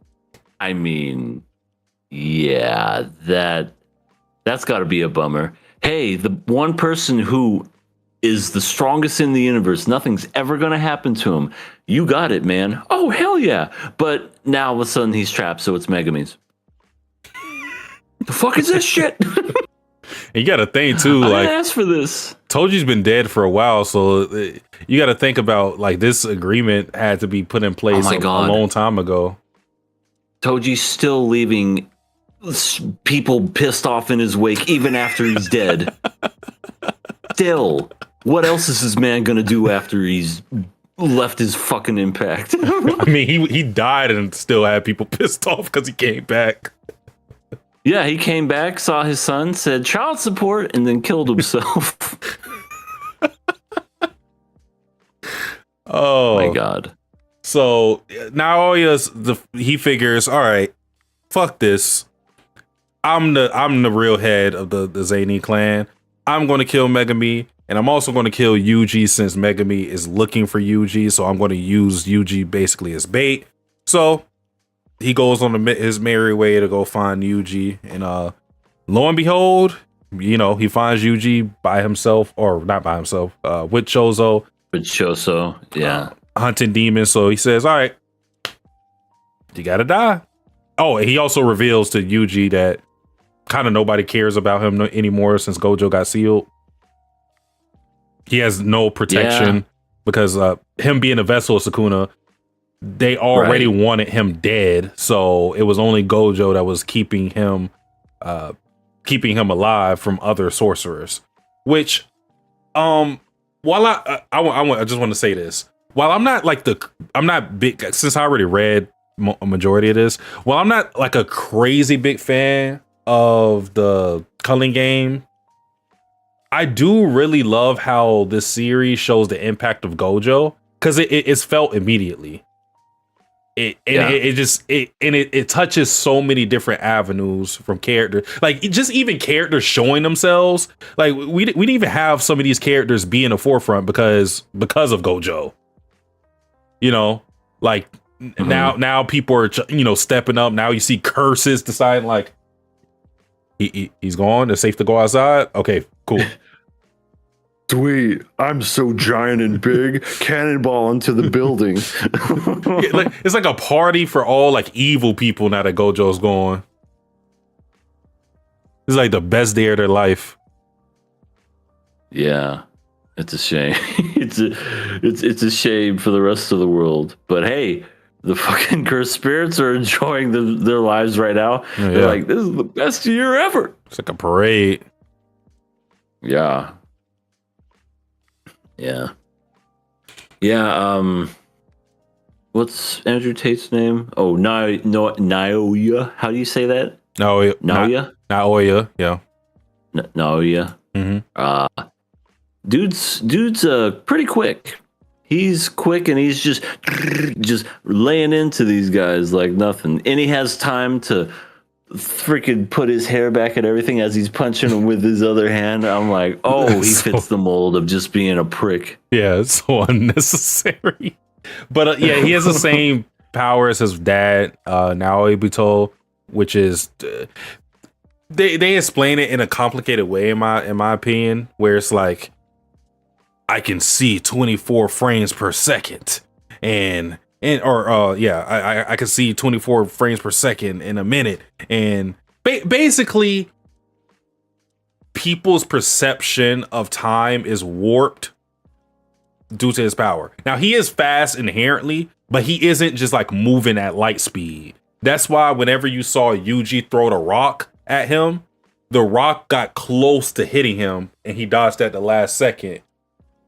yeah, that's got to be a bummer. Hey, the one person who is the strongest in the universe, nothing's ever going to happen to him. You got it, man. Oh, hell yeah. But now all of a sudden he's trapped, so it's Megami's. The fuck is this shit? You got to think too, I like, didn't ask for this. Toji's been dead for a while, so you got to think about like this agreement had to be put in place a long time ago. Toji's still leaving people pissed off in his wake even after he's dead. Still, what else is this man gonna do after he's left his fucking impact? I mean, he died and still had people pissed off because he came back. Yeah, he came back, saw his son, said child support, and then killed himself. Oh my god. So now he figures, all right, fuck this. I'm the real head of the Zenin clan. I'm going to kill Megami, and I'm also going to kill Yuji since Megami is looking for Yuji. So I'm going to use Yuji basically as bait. So he goes on his merry way to go find Yuji, and lo and behold, he finds Yuji by himself, or not by himself, with Chozo. With Chozo, yeah. Hunting demons. So he says, all right, you gotta die. Oh, and he also reveals to Yuji that kind of nobody cares about him anymore since Gojo got sealed. He has no protection because him being a vessel of Sukuna, they already wanted him dead. So it was only Gojo that was keeping him alive from other sorcerers. Which, while I just want to say this, while I'm not big, since I already read a majority of this, while I'm not like a crazy big fan of the Culling game, I do really love how this series shows the impact of Gojo, because it's felt immediately. It touches so many different avenues from characters, like just even characters showing themselves. Like we didn't even have some of these characters be in the forefront because of Gojo. Like now people are stepping up. Now you see Curses deciding like he's gone. It's safe to go outside. Okay, cool. Sweet. I'm so giant and big. Cannonball into the building. It's like a party for all like evil people now that Gojo's gone. It's like the best day of their life. Yeah. It's a shame. it's a shame for the rest of the world. But hey, the fucking cursed spirits are enjoying their lives right now. Yeah. They're like, this is the best year ever. It's like a parade. Yeah. What's Andrew Tate's name? Oh, Naoya. How do you say that? Naoya? Naoya, yeah. Naoya. Mm-hmm. Dude's pretty quick. He's quick and he's just laying into these guys like nothing. And he has time to freaking put his hair back and everything as he's punching him with his other hand. I'm like, oh, he fits the mold of just being a prick. Yeah, it's so unnecessary. But he has the same power as his dad, Naoya Buto, which is they explain it in a complicated way in my opinion, where it's like I can see 24 frames per second I can see 24 frames per second in a minute, and basically people's perception of time is warped due to his power. Now he is fast inherently, but he isn't just like moving at light speed. That's why whenever you saw Yuji throw the rock at him, the rock got close to hitting him and he dodged at the last second.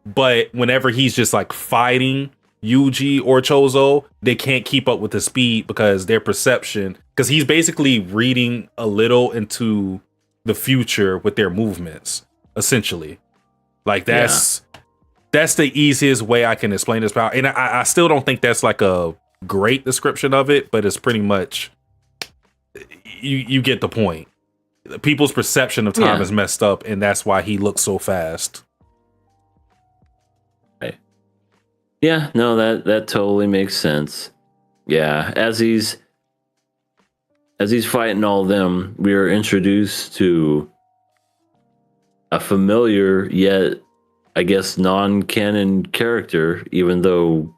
But whenever he's just like fighting Yuji or Chozo, they can't keep up with the speed because their perception, because he's basically reading a little into the future with their movements, essentially. Like that's the easiest way I can explain this power. And I still don't think that's like a great description of it, but it's pretty much you get the point. People's perception of time is messed up, and that's why he looks so fast. Yeah, no, that totally makes sense. Yeah, as he's fighting all them, we are introduced to a familiar yet, I guess, non-canon character. Even though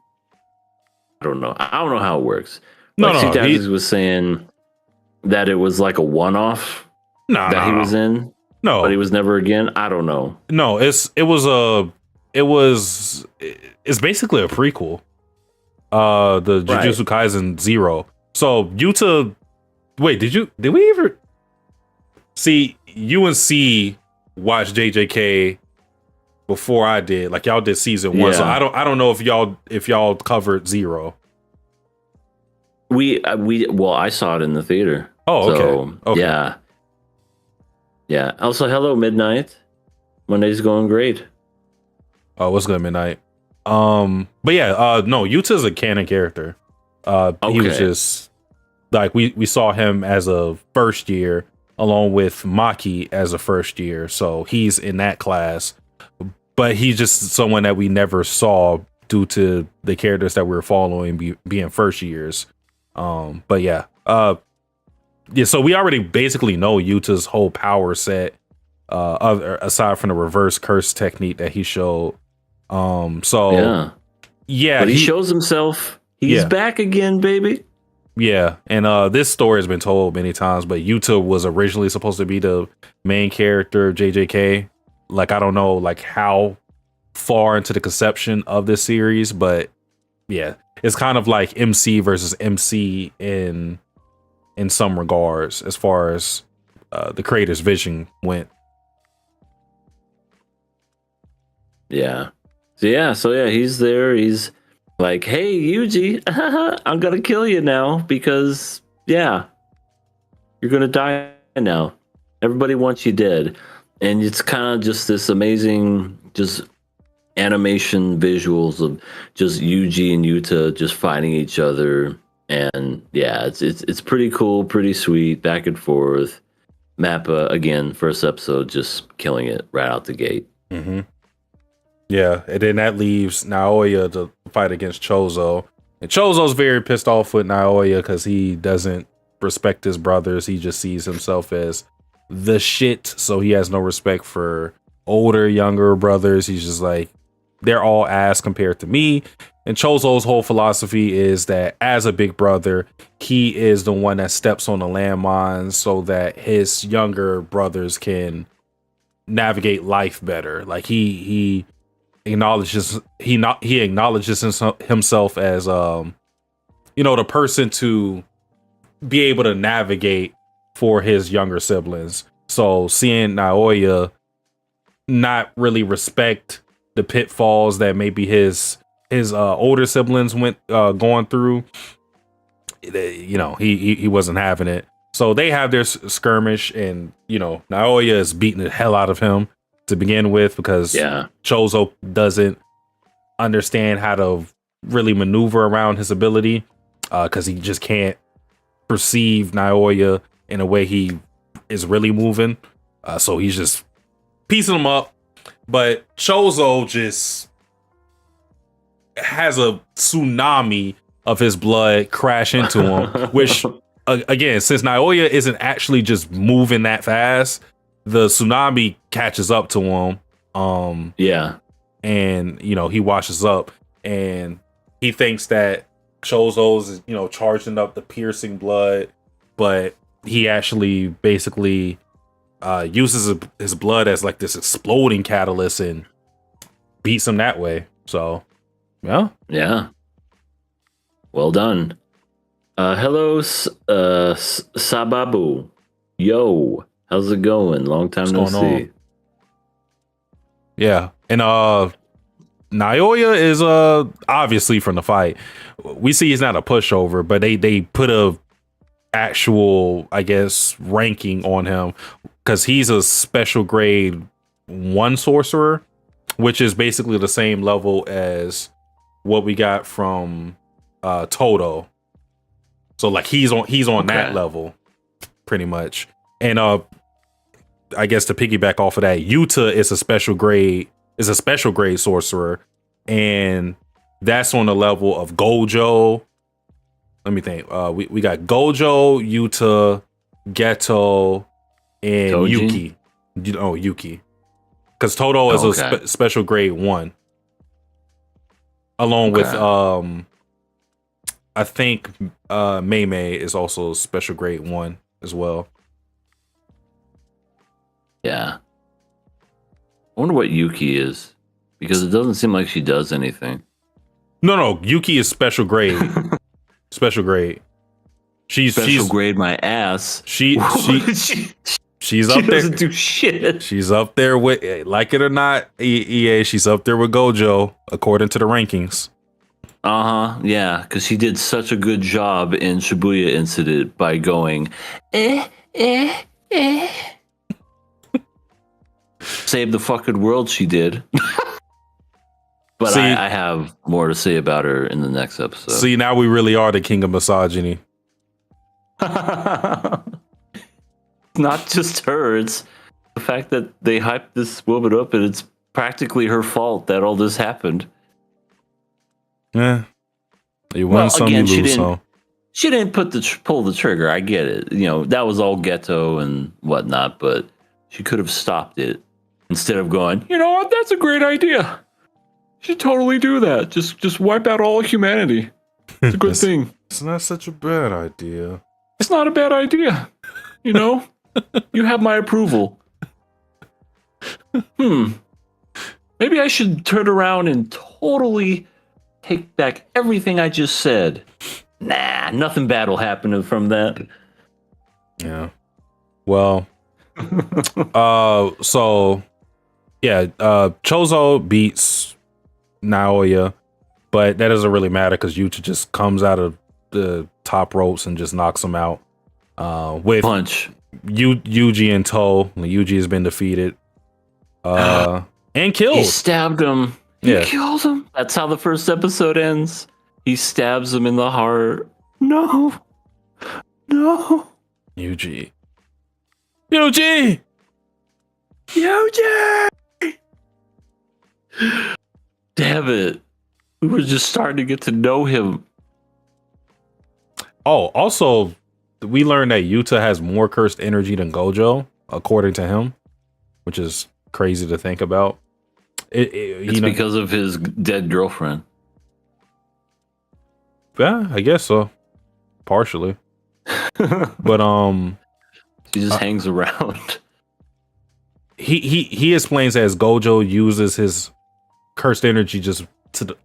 I don't know how it works. He was saying that it was like a one-off that he was in. No, but he was never again. I don't know. No, it's basically a prequel. The Jujutsu Kaisen 0. So Yuta, wait, did we ever see UNC watch JJK before I did? Like y'all did season 1. So I don't know if y'all covered 0. I saw it in the theater. Oh, okay. So, okay. Yeah. Also, hello Midnight. Monday's going great. Oh, what's good, Midnight? No, Yuta's a canon character. He was just like we saw him as a first year along with Maki as a first year, so he's in that class. But he's just someone that we never saw due to the characters that we were following being first years. But yeah. Yeah, so we already basically know Yuta's whole power set, aside from the reverse curse technique that he showed. So yeah, but he shows himself. He's Yeah. back again, baby. yeah, and this story has been told many times, but Yuta was originally supposed to be the main character of JJK. Like, I don't know like how far into the conception of this series, but yeah, it's kind of like MC versus MC in some regards as far as the creator's vision went. Yeah. So yeah, he's there. He's like, "Hey, Yuji, I'm gonna kill you now because you're gonna die now. Everybody wants you dead." And it's kind of just this amazing, just animation visuals of just Yuji and Yuta just fighting each other, and yeah, it's pretty cool, pretty sweet, back and forth. Mappa again, first episode, just killing it right out the gate. Mm-hmm. Yeah, and then that leaves Naoya to fight against Chozo. And Chozo's very pissed off with Naoya because he doesn't respect his brothers. He just sees himself as the shit, so he has no respect for older, younger brothers. He's just like, they're all ass compared to me. And Chozo's whole philosophy is that as a big brother, he is the one that steps on the landmines so that his younger brothers can navigate life better. Like he acknowledges himself as the person to be able to navigate for his younger siblings. So seeing Naoya not really respect the pitfalls that maybe his older siblings went going through, he wasn't having it. So they have their skirmish, and Naoya is beating the hell out of him to begin with because Chozo doesn't understand how to really maneuver around his ability because he just can't perceive Naoya in a way he is really moving. So he's just piecing him up. But Chozo just has a tsunami of his blood crash into him, which, again, since Naoya isn't actually just moving that fast, the tsunami catches up to him. And, he washes up, and he thinks that Chozo's, charging up the piercing blood, but he actually basically uses his blood as like this exploding catalyst and beats him that way. So, yeah. Well done. Hello, Sababu. Yo, how's it going? Long time no see. On? Yeah, and Naoya is obviously from the fight. We see he's not a pushover, but they put a actual, I guess, ranking on him because he's a special grade 1 sorcerer, which is basically the same level as what we got from Toto. So like he's on that level pretty much. And I guess to piggyback off of that, Yuta is a special grade sorcerer, and that's on the level of Gojo. Let me think. We got Gojo, Yuta, Geto, and Toji? Yuki. Yuki. Because Toto is a special grade 1. Along with I think Mei is also special grade 1 as well. Yeah. I wonder what Yuki is, because it doesn't seem like she does anything. No, Yuki is special grade. Special grade. She's grade my ass. She's up she there. Doesn't do shit. She's up there with, like it or not, EA. She's up there with Gojo according to the rankings. Yeah, because she did such a good job in Shibuya Incident by going save the fucking world. She did. But see, I have more to say about her in the next episode. See, now we really are the king of misogyny. Not just her, it's the fact that they hyped this woman up and it's practically her fault that all this happened. Yeah. You win some, you lose some. she didn't pull the trigger. I get it. You know, that was all ghetto and whatnot, but she could have stopped it instead of going, you know what, that's a great idea. You should totally do that. Just wipe out all of humanity. It's a good thing. It's not such a bad idea. It's not a bad idea. You know, you have my approval. Maybe I should turn around and totally take back everything I just said. Nah, nothing bad will happen from that. Yeah. Well, so yeah, Chozo beats Naoya, but that doesn't really matter because Yuta just comes out of the top ropes and just knocks him out. With Punch. Yuji in tow. Yuji has been defeated. And killed. He stabbed him. He Yeah. killed him. That's how the first episode ends. He stabs him in the heart. No. Yuji. Damn it. We were just starting to get to know him. Oh, also, we learned that Yuta has more cursed energy than Gojo, according to him, which is crazy to think about. It's because of his dead girlfriend. Yeah, I guess so. Partially. But She just hangs around. he explains as Gojo uses his cursed energy just to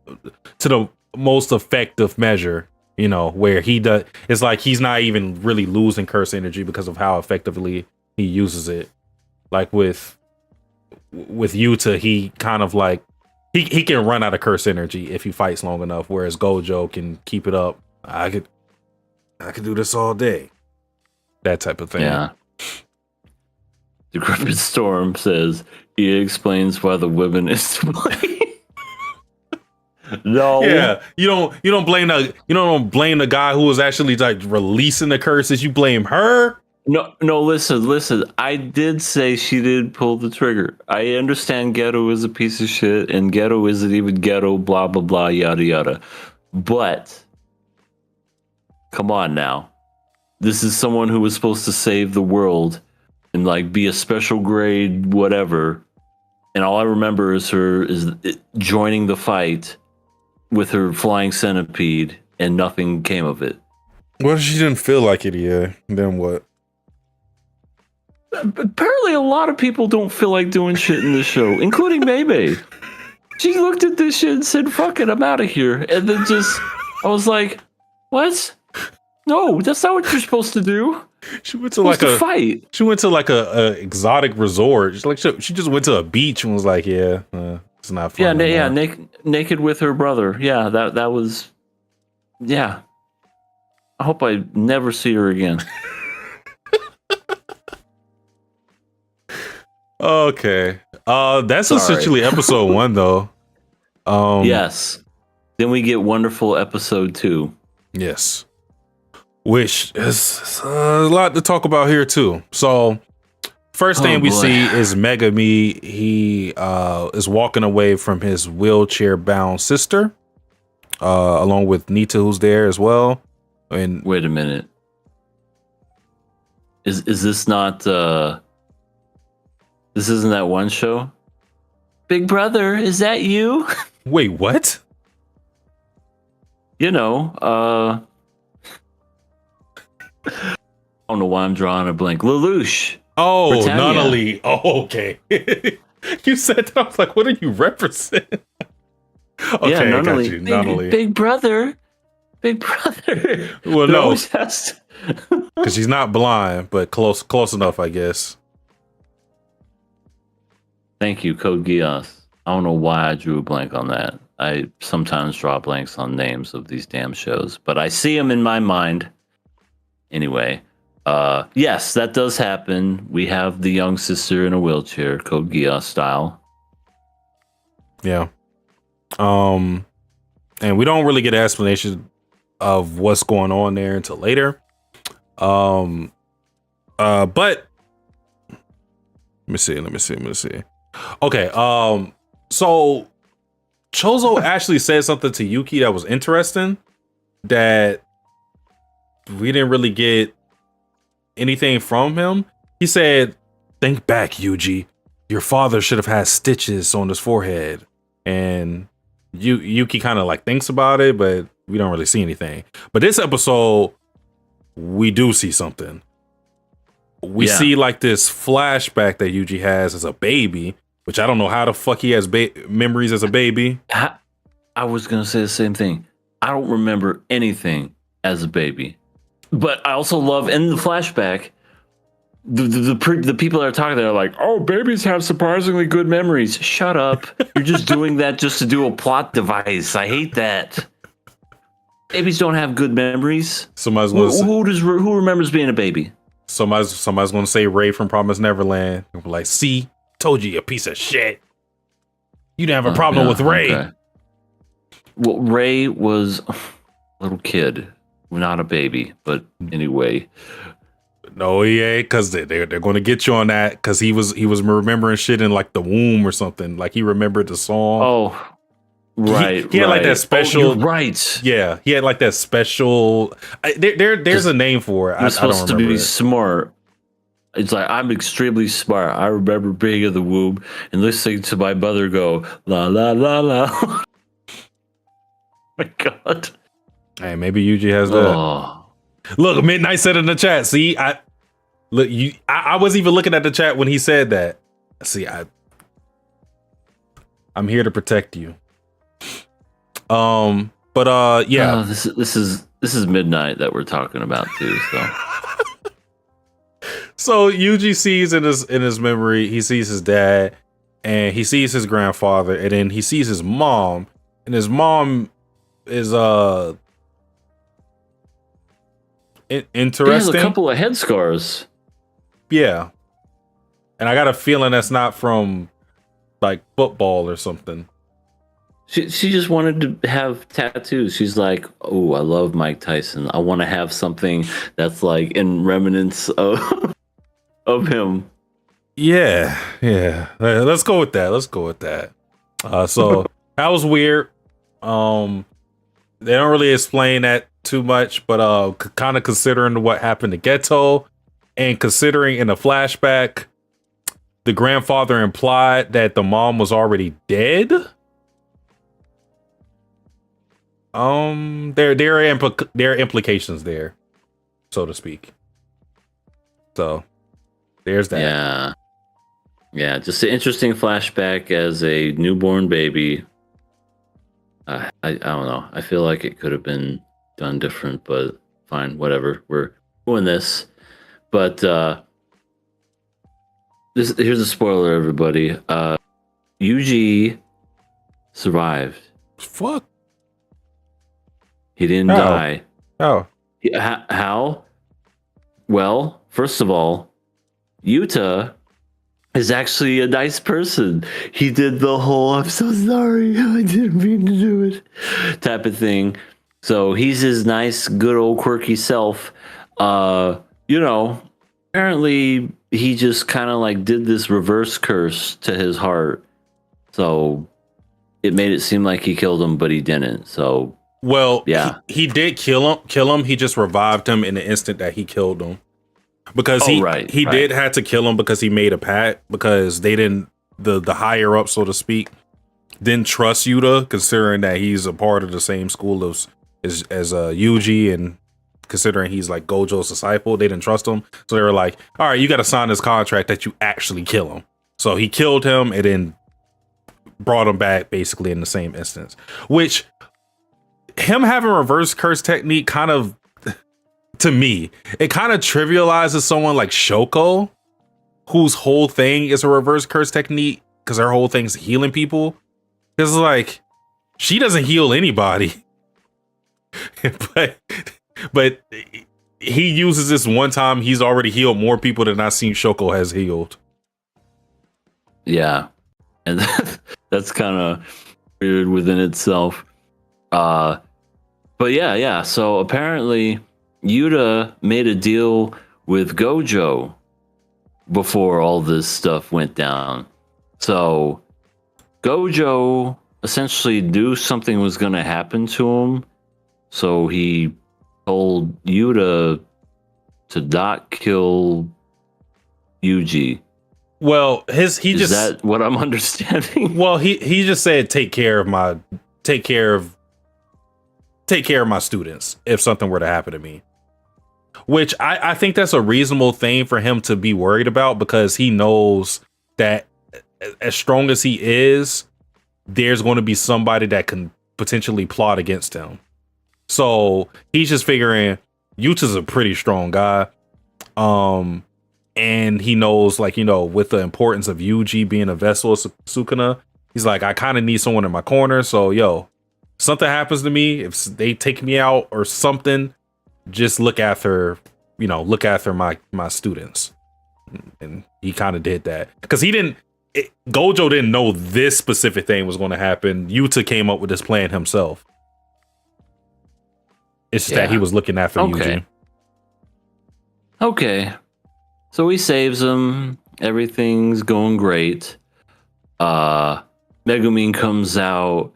the most effective measure, you know, where he does, it's like he's not even really losing cursed energy because of how effectively he uses it. Like with Yuta, he kind of like he can run out of cursed energy if he fights long enough, whereas Gojo can keep it up. I could do this all day. That type of thing. Yeah. Decrepit Storm says he explains why the women is to blame. No. Yeah, you don't blame the guy who was actually like releasing the curses. You blame her. No, listen. I did say she did pull the trigger. I understand Ghetto is a piece of shit and Ghetto isn't even Ghetto, blah, blah, blah, yada, yada. But, come on now. This is someone who was supposed to save the world and like be a special grade, whatever. And all I remember is her joining the fight with her flying centipede and nothing came of it. Well, she didn't feel like it. Yeah. Then what? Apparently, a lot of people don't feel like doing shit in this show, including Maymay. She looked at this shit and said, fuck it, I'm out of here. And then I was like, what? No, that's not what you're supposed to do. She went to fight. She went to like a exotic resort. She just went to a beach and was like, yeah, it's not fun. Yeah, naked with her brother. Yeah, that was, yeah. I hope I never see her again. Okay. That's Sorry. essentially episode 1 though. Yes. Then we get wonderful episode 2. Yes. Which is a lot to talk about here too. So first thing we see is Megami. He is walking away from his wheelchair bound sister, along with Nita, who's there as well. And wait a minute. Is this not this isn't that one show? Big Brother, is that you? wait, what? You know, I don't know why I'm drawing a blank. Lelouch. Oh, Britannia. Nunnally. Oh, okay. You said that. I was like, what are you referencing? Okay, Yeah, I got Nunnally. you. Nunnally. Big Brother. Well, It no, always has to- because she's not blind, but close enough, I guess. Thank you, Code Geass. I don't know why I drew a blank on that. I sometimes draw blanks on names of these damn shows, but I see them in my mind. Anyway, yes, that does happen. We have the young sister in a wheelchair, Code Geass style. Yeah. And we don't really get an explanation of what's going on there until later. But let me see. Okay. So Chozo actually said something to Yuki that was interesting. That we didn't really get anything from him. He said, "Think back, Yuji. Your father should have had stitches on his forehead." And Yuki kind of like thinks about it, but we don't really see anything. But this episode, we do see something. We see like this flashback that Yuji has as a baby, which I don't know how the fuck he has memories as a baby. I was gonna say the same thing. I don't remember anything as a baby, but I also love in the flashback. The people that are talking, they're like, "Oh, babies have surprisingly good memories." Shut up! You're just doing that just to do a plot device. I hate that. Babies don't have good memories. Somebody's gonna who remembers being a baby? Somebody's gonna say Ray from Promised Neverland. They'll be like, "See, told you, you piece of shit. You didn't have a problem with Ray." Okay. Well, Ray was a little kid, not a baby. But anyway. No, yeah, because they're going to get you on that because he was remembering shit in like the womb or something. Like he remembered the song. Oh, right. He had like that special. Oh, you're right. Yeah, he had like that special. There's a name for it. I'm supposed to be it. smart. It's like I'm extremely smart. I remember being in the womb and listening to my mother go la la la la. Oh my God. Hey, maybe Yuji has that. Oh. Look, Midnight said in the chat. See, I was even looking at the chat when he said that. See, I'm here to protect you. Yeah. This is Midnight that we're talking about too. So. So Yuji sees in his memory, he sees his dad, and he sees his grandfather, and then he sees his mom, and his mom is interesting. He has a couple of head scars. Yeah. And I got a feeling that's not from like football or something. She just wanted to have tattoos. She's like, "Oh, I love Mike Tyson. I want to have something that's like in remnants of him." Yeah. Let's go with that. So that was weird. They don't really explain that too much, but kind of considering what happened to Geto and considering in the flashback the grandfather implied that the mom was already dead. There are implications there, so to speak. So there's that. Yeah, just an interesting flashback as a newborn baby. I don't know. I feel like it could have been done different, but fine, whatever. We're doing this. But here's a spoiler, everybody. Yuji survived. Fuck. He didn't die. Oh. How? Well, first of all, Yuta is actually a nice person. He did the whole "I'm so sorry, I didn't mean to do it" type of thing. So he's his nice, good old quirky self. Apparently he just kind of like did this reverse curse to his heart. So it made it seem like he killed him, but he didn't. So well, yeah, he did kill him. He just revived him in the instant that he killed him. Because he did have to kill him because he made a pact, because they didn't, the higher up, so to speak, didn't trust Yuta, considering that he's a part of the same school as Yuji, and considering he's like Gojo's disciple, they didn't trust him. So they were like, all right, you got to sign this contract that you actually kill him. So he killed him and then brought him back basically in the same instance, which him having reverse curse technique kind of, to me, it kind of trivializes someone like Shoko, whose whole thing is a reverse curse technique because her whole thing's healing people. It's like, she doesn't heal anybody. but he uses this one time. He's already healed more people than I've seen Shoko has healed. Yeah. And that's kind of weird within itself. But yeah. So apparently Yuta made a deal with Gojo before all this stuff went down. So Gojo essentially knew something was going to happen to him. So he told you to not kill Yuji. Well, he Is just that what I'm understanding? well he just said take care of my students if something were to happen to me. Which I think that's a reasonable thing for him to be worried about, because he knows that as strong as he is, there's going to be somebody that can potentially plot against him. So he's just figuring Yuta's a pretty strong guy. And he knows, like, with the importance of Yuji being a vessel of Sukuna, he's like, I kind of need someone in my corner. So, something happens to me, if they take me out or something, just look after my students. And he kind of did that because Gojo didn't know this specific thing was going to happen. Yuta came up with this plan himself. It's just that he was looking after Yuji. Okay. So he saves him. Everything's going great. Megumin comes out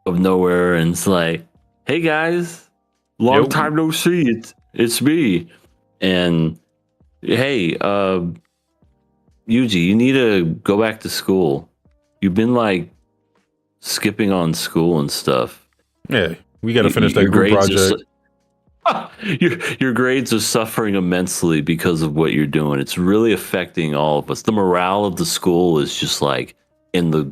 of nowhere and it's like, hey guys, long time no see. It's me. And hey, Yuji, you need to go back to school. You've been like skipping on school and stuff. Yeah, we got to finish that group project. Your grades are suffering immensely because of what you're doing. It's really affecting all of us. The morale of the school is just like in the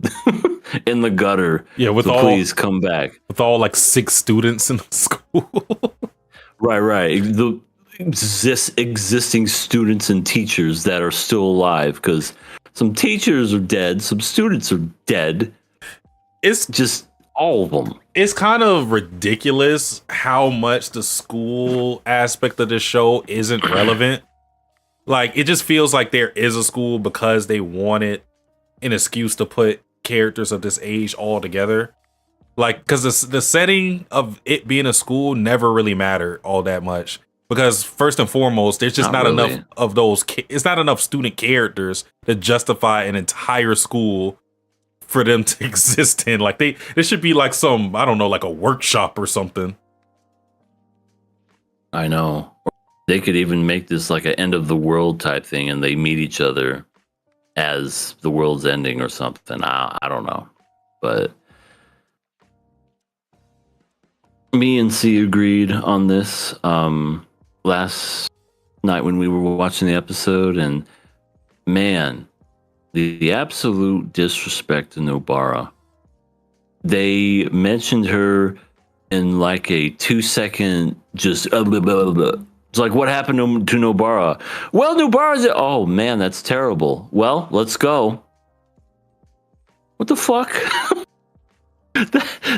in the gutter. Yeah, please come back. With all like 6 students in the school. Right. The existing students and teachers that are still alive, because some teachers are dead, some students are dead. It's just all of them. It's kind of ridiculous how much the school aspect of this show isn't relevant. Like, it just feels like there is a school because they wanted an excuse to put characters of this age all together. Like, because the setting of it being a school never really mattered all that much. Because first and foremost, there's just not enough of those. It's not enough student characters to justify an entire school for them to exist in. Like, there should be like some, I don't know, like a workshop or something. I know. They could even make this like an end of the world type thing, and they meet each other as the world's ending or something. I don't know, but me and C agreed on this last night when we were watching the episode, and man, the absolute disrespect to Nobara. They mentioned her in like a 2-second just blah, blah, blah, blah. It's like, what happened to Nobara? Well, Nobara's oh man, that's terrible. Well, let's go. What the fuck?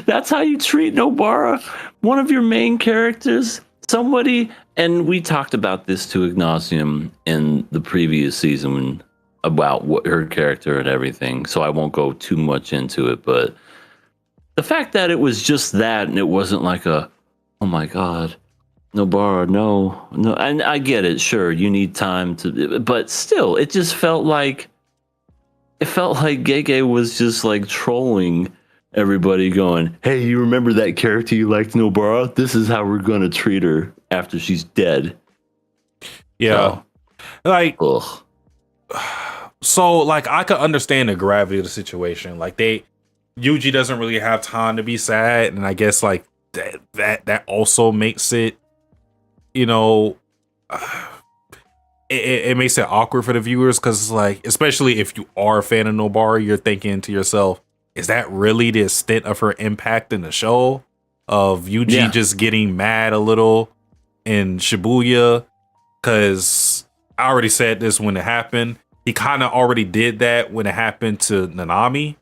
That's how you treat Nobara, one of your main characters? Somebody, and we talked about this to ad nauseum in the previous season about what her character and everything, so I won't go too much into it, but the fact that it was just that and it wasn't like a, oh my god, Nobara, no, and I get it, sure, you need time to, but still, it just felt like Gege was just like trolling everybody, going, hey, you remember that character you liked, Nobara? This is how we're gonna treat her after she's dead. Yeah. Like, ugh. So, like, I could understand the gravity of the situation. Like, Yuji doesn't really have time to be sad, and I guess like that also makes it, it makes it awkward for the viewers, because it's like, especially if you are a fan of Nobara, you're thinking to yourself, is that really the extent of her impact in the show? Of Yuji just getting mad a little in Shibuya? Because I already said this when it happened. He kind of already did that when it happened to Nanami,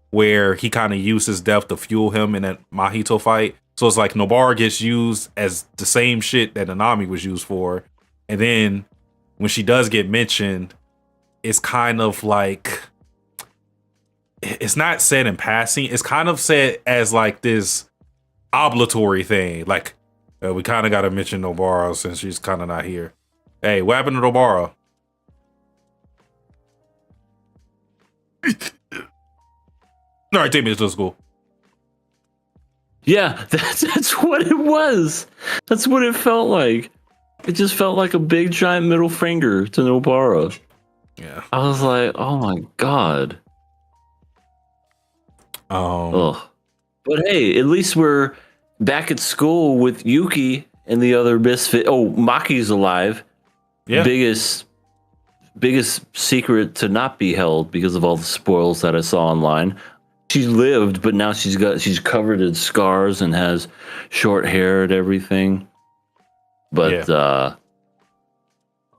where he kind of used his death to fuel him in that Mahito fight. So it's like Nobara gets used as the same shit that Nanami was used for. And then when she does get mentioned, it's kind of like, it's not said in passing. It's kind of said as like this obligatory thing. Like, we kind of got to mention Nobara since she's kind of not here. Hey, what happened to Nobara? All right, take me to school. Yeah, that's what it was. That's what it felt like. It just felt like a big giant middle finger to Nobara. Yeah. I was like, oh my god. Ugh. But hey, at least we're back at school with Yuki and the other misfit. Oh, Maki's alive. Yeah. Biggest secret to not be held because of all the spoils that I saw online. She lived, but now she's covered in scars and has short hair and everything. But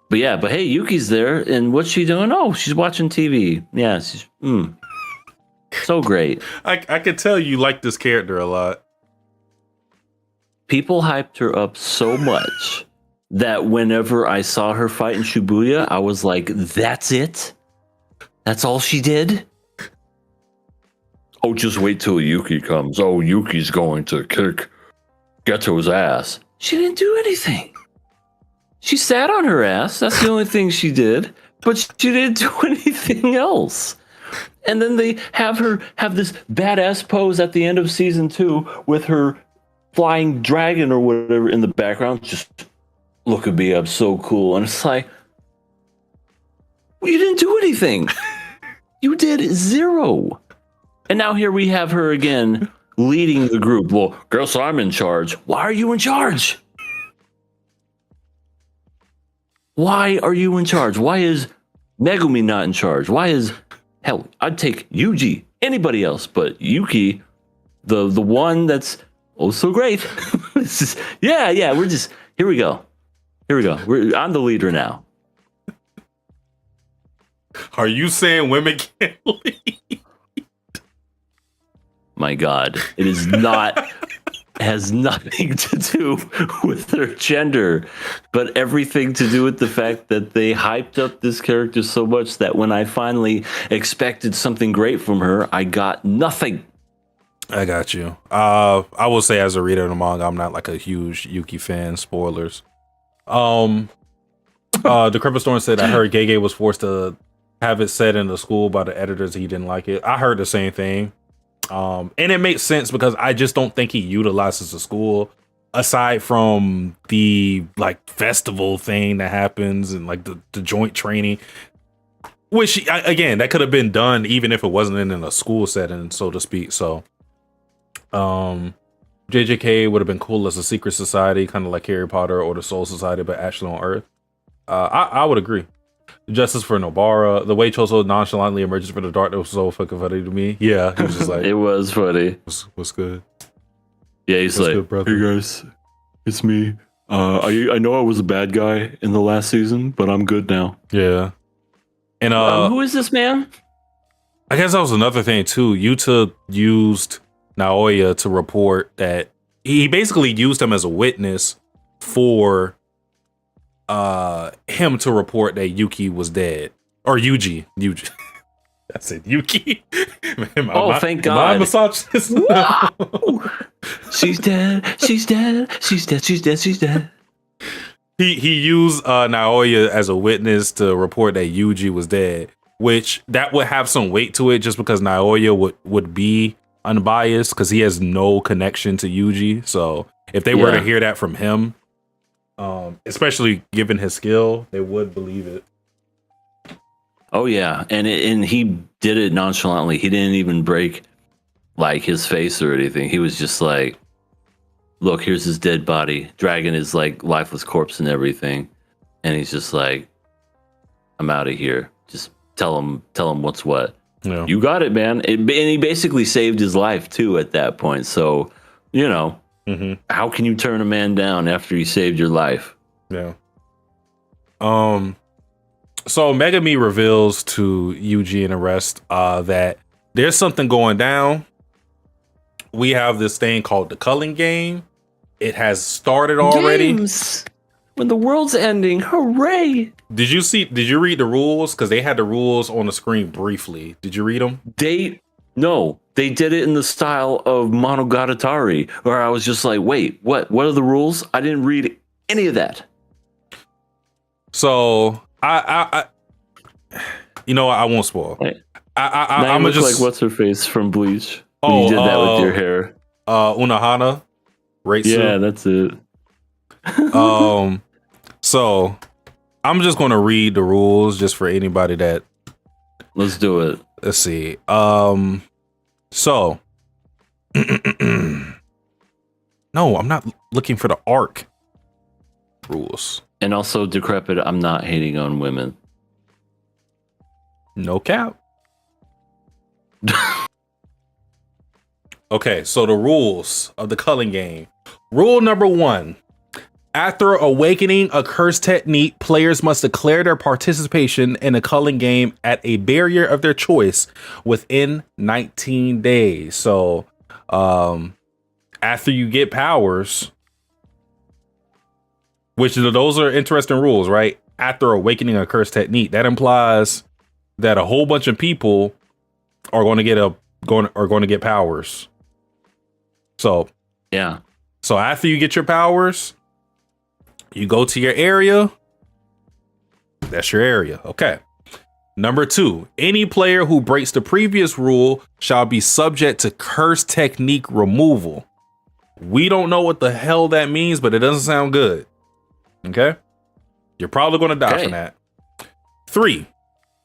but hey, Yuki's there, and what's she doing? Oh, she's watching TV. Yeah, she's so great. I could tell you like this character a lot. People hyped her up so much that whenever I saw her fight in Shibuya, I was like, that's it? That's all she did? Oh, just wait till Yuki comes. Oh, Yuki's going to kick Geto's ass. She didn't do anything. She sat on her ass. That's the only thing she did. But she didn't do anything else. And then they have her have this badass pose at the end of season 2 with her flying dragon or whatever in the background. Just look at me, I'm so cool. And it's like, well, you didn't do anything. You did 0. And now here we have her again leading the group. Well, guess I'm in charge. Why are you in charge? Why are you in charge? Why is Megumi not in charge? Why is, hell, I'd take Yuji, anybody else, but Yuki, the one that's oh so great. It's just, yeah, we're just, here we go. I'm the leader now. Are you saying women can't lead? My God, it is not, has nothing to do with their gender, but everything to do with the fact that they hyped up this character so much that when I finally expected something great from her, I got nothing. I got you. I will say as a reader of the manga, I'm not like a huge Yuki fan. Spoilers. The Cripple Storm said, I heard Gege was forced to have it said in the school by the editors he didn't like it. I heard the same thing. And it makes sense because I just don't think he utilizes the school aside from the like festival thing that happens and like the joint training, which again, that could have been done even if it wasn't in a school setting, so to speak. So, JJK would have been cool as a secret society, kind of like Harry Potter or the Soul Society, but actually on Earth. I would agree. Justice for Nobara, the way Choso nonchalantly emerges from the dark, that was so fucking funny to me. Yeah, he was just like, it was funny. What's good? Yeah, he's What's like, good, brother? hey guys, it's me. I know I was a bad guy in the last season, but I'm good now. Yeah. And who is this man? I guess that was another thing too. Yuta used Naoya to report that he basically used him as a witness for him to report that Yuki was dead. Or Yuji. I said Yuki. Man, thank God. Misogynist. She's dead. She's dead. She's dead. She's dead. She's dead. He used Naoya as a witness to report that Yuji was dead, which that would have some weight to it just because Naoya would be unbiased because he has no connection to Yuji. So if they were to hear that from him, especially given his skill, they would believe it. Oh yeah, and he did it nonchalantly. He didn't even break like his face or anything. He was just like, look, here's his dead body. Dragon is like lifeless corpse and everything. And he's just like, I'm out of here. Just tell him what's what. Yeah. You got it, man. And he basically saved his life too at that point. So, you know, how can you turn a man down after he saved your life? Yeah. So Megami reveals to Yuji and the rest that there's something going down. We have this thing called the Culling game. It has started already. Games. When the world's ending, hooray! Did you read the rules? Because they had the rules on the screen briefly. Did you read them? No, they did it in the style of Monogatari, where I was just like, wait, what are the rules? I didn't read any of that. So I you know what? I won't spoil. Wait. I'm look just like what's her face from Bleach. You did that with your hair. Unohana. Raitsu. Yeah, that's it. So I'm just gonna read the rules just for anybody that. Let's do it. Let's see. So no, I'm not looking for the arc rules. And also, Decrepit, I'm not hating on women. No cap. Okay, so the rules of the culling game. Rule number 1. After awakening a curse technique, players must declare their participation in a culling game at a barrier of their choice within 19 days. So, after you get powers, which those are interesting rules, right? After awakening a curse technique, that implies that a whole bunch of people are going to get powers. So, Yeah. so after you get your powers, you go to your area. That's your area. Okay. Number 2, any player who breaks the previous rule shall be subject to curse technique removal. We don't know what the hell that means, but it doesn't sound good. Okay. You're probably going to die from that. 3,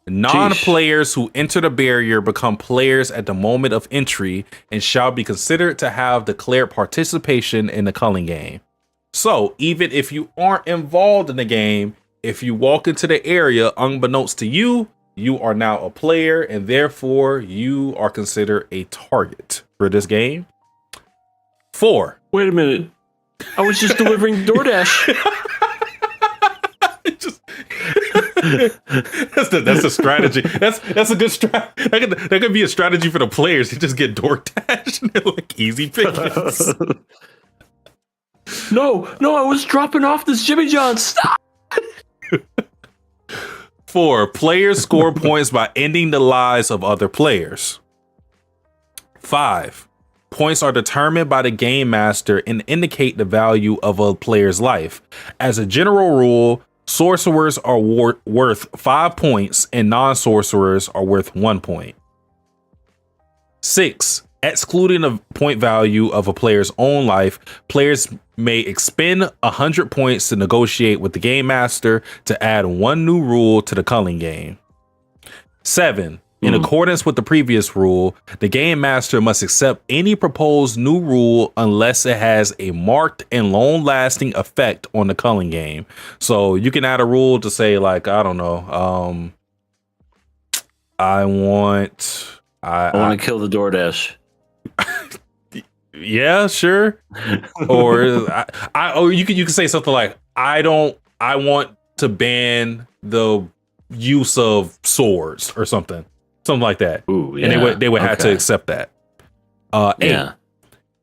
non-players who enter the barrier become players at the moment of entry and shall be considered to have declared participation in the culling game. So even if you aren't involved in the game, if you walk into the area unbeknownst to you, you are now a player and therefore you are considered a target for this game. 4. Wait a minute. I was just delivering DoorDash. That's a strategy. That's a good strategy. That could be a strategy for the players. They just get DoorDash and they're like easy pickings. No, I was dropping off this Jimmy John. Stop. 4, players score points by ending the lives of other players. 5, points are determined by the game master and indicate the value of a player's life. As a general rule, sorcerers are worth 5 points and non-sorcerers are worth 1 point. 6, excluding the point value of a player's own life, players may expend 100 points to negotiate with the game master to add 1 new rule to the culling game. 7, in accordance with the previous rule, the game master must accept any proposed new rule unless it has a marked and long-lasting effect on the culling game. So you can add a rule to say, like, I don't know, I want to kill the DoorDash. Yeah, sure. Or or you can say something like, I want to ban the use of swords or something like that. Ooh, yeah. And they would have to accept that. 8,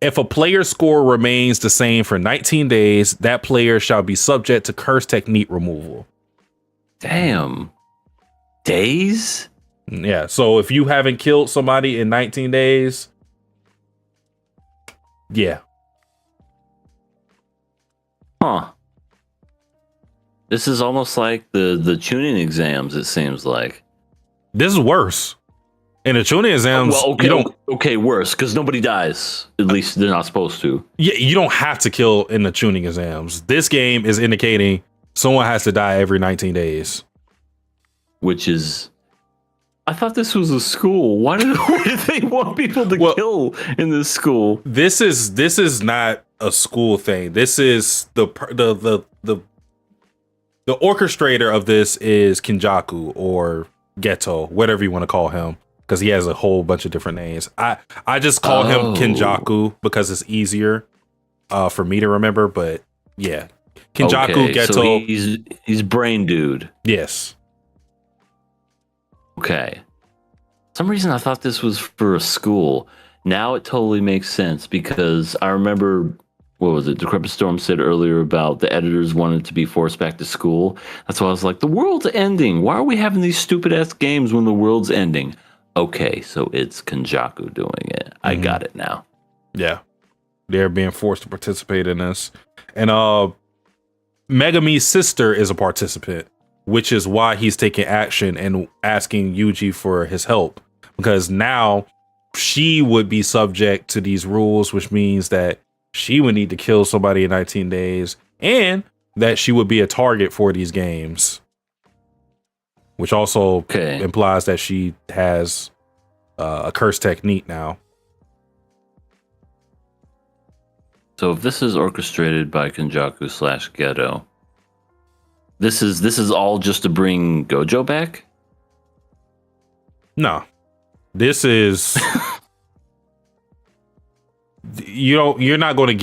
if a player's score remains the same for 19 days, that player shall be subject to curse technique removal. Damn. Days? Yeah. So if you haven't killed somebody in 19 days, yeah. Huh. This is almost like the tuning exams, it seems like. This is worse. In the tuning exams, worse, because nobody dies. At least they're not supposed to. Yeah, you don't have to kill in the tuning exams. This game is indicating someone has to die every 19 days. Which is... I thought this was a school. Why did they want people to kill in this school? This is not a school thing. This is the orchestrator of this is Kinjaku or Geto, whatever you want to call him, because he has a whole bunch of different names. I just call him Kinjaku because it's easier for me to remember. But yeah, Kinjaku, Geto. So he's brain dude. Yes. Okay. For some reason I thought this was for a school. Now it totally makes sense because I remember, what was it? Decrepit Storm said earlier about the editors wanted to be forced back to school. That's why I was like, the world's ending. Why are we having these stupid ass games when the world's ending? Okay, so it's Kenjaku doing it. I got it now. Yeah. They're being forced to participate in this. And Megami's sister is a participant, which is why he's taking action and asking Yuji for his help. Because now she would be subject to these rules, which means that she would need to kill somebody in 19 days and that she would be a target for these games, which also implies that she has a curse technique now. So if this is orchestrated by Kenjaku / Ghetto, this is all just to bring Gojo back? No. This is you're not going to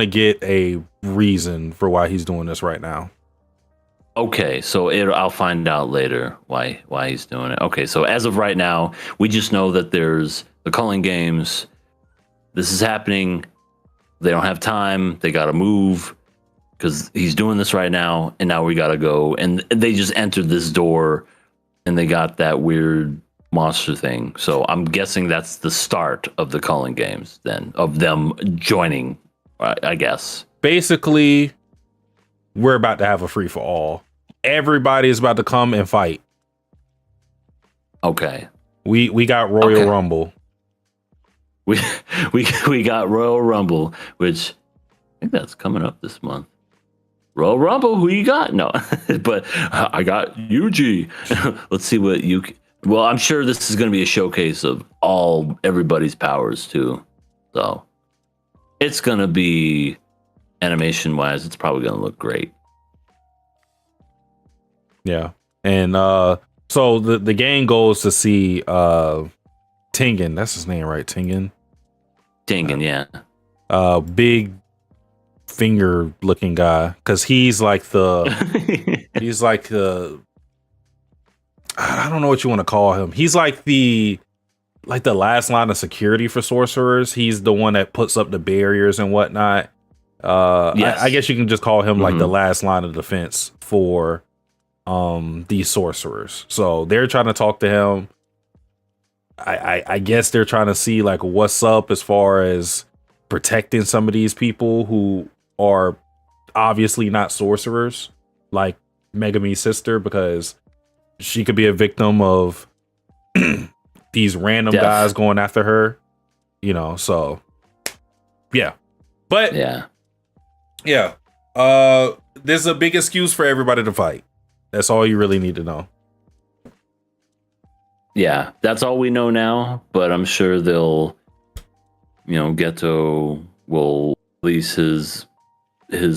get a reason for why he's doing this right now. Okay, so I'll find out later why he's doing it. Okay, so as of right now, we just know that there's the Culling games. This is happening. They don't have time. They got to move because he's doing this right now, and now we got to go. And they just entered this door, and they got that weird monster thing. So I'm guessing that's the start of the Culling games, then, of them joining, I guess. Basically, we're about to have a free for all. Everybody is about to come and fight. Okay. We got Royal Rumble. We got Royal Rumble, which I think that's coming up this month. Royal Rumble, who you got? No, but I got Yuji. Let's see what you. Well, I'm sure this is going to be a showcase of everybody's powers too. So it's going to be animation wise. It's probably going to look great. Yeah, and so the gang goes to see Tengen. That's his name, right? Tengen, yeah. Big finger looking guy, because he's like the I don't know what you want to call him. He's like the last line of security for sorcerers. He's the one that puts up the barriers and whatnot. Yes. I guess you can just call him like the last line of defense for these sorcerers. So they're trying to talk to him. I guess they're trying to see like what's up as far as protecting some of these people who are obviously not sorcerers, like Megami's sister, because she could be a victim of these random guys going after her, so yeah. But yeah. There's a big excuse for everybody to fight. That's all you really need to know. Yeah, that's all we know now, but I'm sure they'll, Ghetto will release his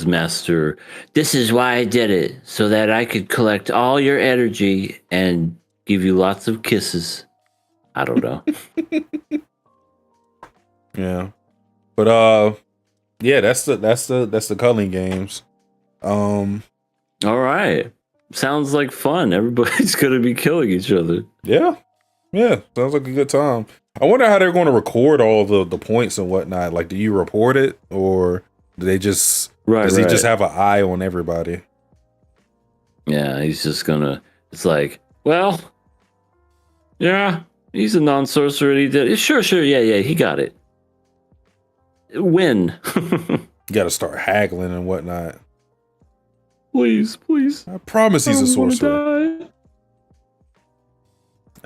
master. This is why I did it, so that I could collect all your energy and give you lots of kisses. I don't know. Yeah. But yeah, that's the Culling games. All right. Sounds like fun. Everybody's gonna be killing each other. Yeah. Sounds like a good time. I wonder how they're going to record all the points and whatnot. Like, do you report it, or do they just does he just have an eye on everybody? Yeah, he's just gonna. It's like, well, yeah, he's a non-sorcerer. He did sure, yeah, he got it. Win. You got to start haggling and whatnot. Please. I promise he's a sorcerer.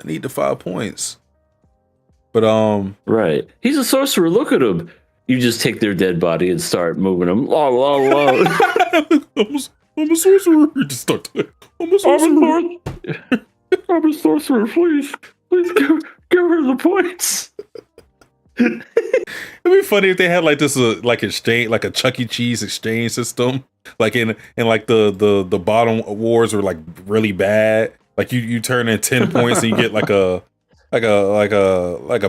I need the 5 points. But right, he's a sorcerer. Look at him. You just take their dead body and start moving them. La. I'm a sorcerer. You just start. I'm a sorcerer. I'm a sorcerer. Please give her the points. It'd be funny if they had like this like exchange, like a Chuck E. Cheese exchange system. Like in like the bottom wars are like really bad. Like you turn in 10 points and you get like a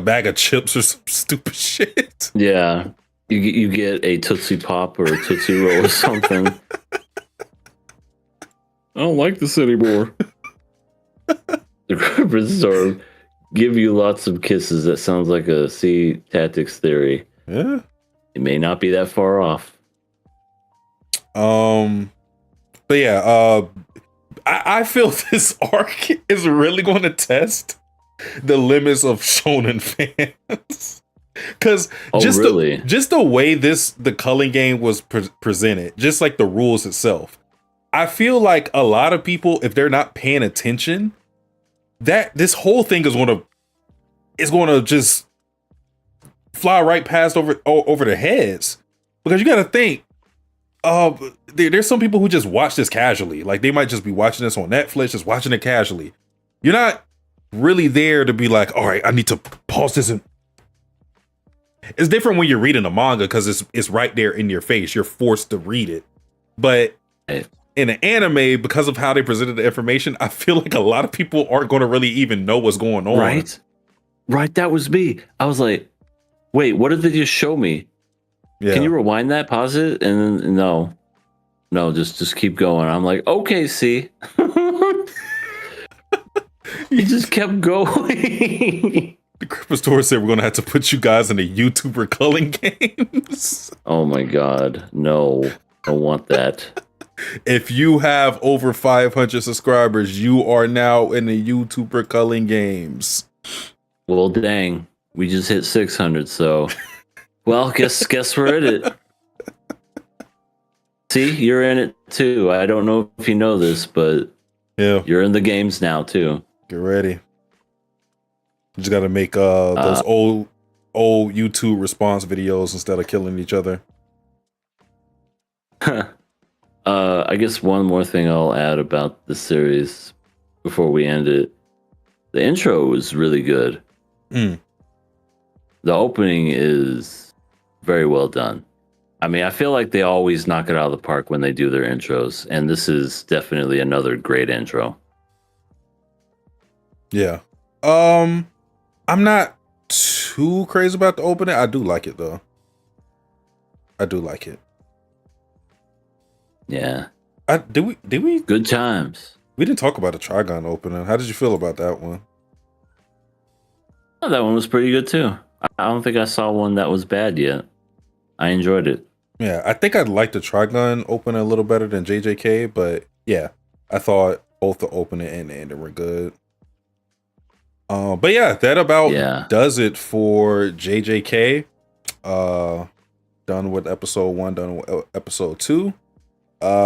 bag of chips or some stupid shit. Yeah, you get a Tootsie Pop or a Tootsie Roll or something. I don't like this anymore. The Griffins are give you lots of kisses. That sounds like a C Tactics theory. Yeah, it may not be that far off. But yeah, I feel this arc is really going to test the limits of shonen fans, because just the way the Culling game was presented, just like the rules itself, I feel like a lot of people, if they're not paying attention, that this whole thing is going to is going to just fly right past over their heads. Because you got to think, there's some people who just watch this casually. Like they might just be watching this on Netflix, just watching it casually. You're not really there to be like, all right, I need to pause this. And it's different when you're reading a manga because it's right there in your face. You're forced to read it. But in an anime, because of how they presented the information, I feel like a lot of people aren't going to really even know what's going on. Right. That was me. I was like, wait, what did they just show me? Yeah. Can you rewind that, pause it? And then, no, just keep going. I'm like, okay, see. He just kept going. The Crypto Store said we're going to have to put you guys in the YouTuber culling games. Oh my God. No, I don't want that. If you have over 500 subscribers, you are now in the YouTuber culling games. Well, dang. We just hit 600, so... Well, guess we're in it. See, you're in it too. I don't know if you know this, but yeah, you're in the games now too. Get ready. You just got to make those old YouTube response videos instead of killing each other. I guess one more thing I'll add about the series before we end it. The intro was really good. The opening is very well done. I mean, I feel like they always knock it out of the park when they do their intros, and this is definitely another great intro. Yeah. I'm not too crazy about the opening. I do like it though. I do like it. Yeah. Did we Good times. We didn't talk about the Trigun opening. How did you feel about that one? Oh, that one was pretty good too. I don't think I saw one that was bad yet. I enjoyed it. Yeah, I think I'd like the Trigun opening a little better than JJK, but yeah, I thought both the opening and the ending were good. But yeah, that about does it for JJK. Done with episode 1, done with episode 2.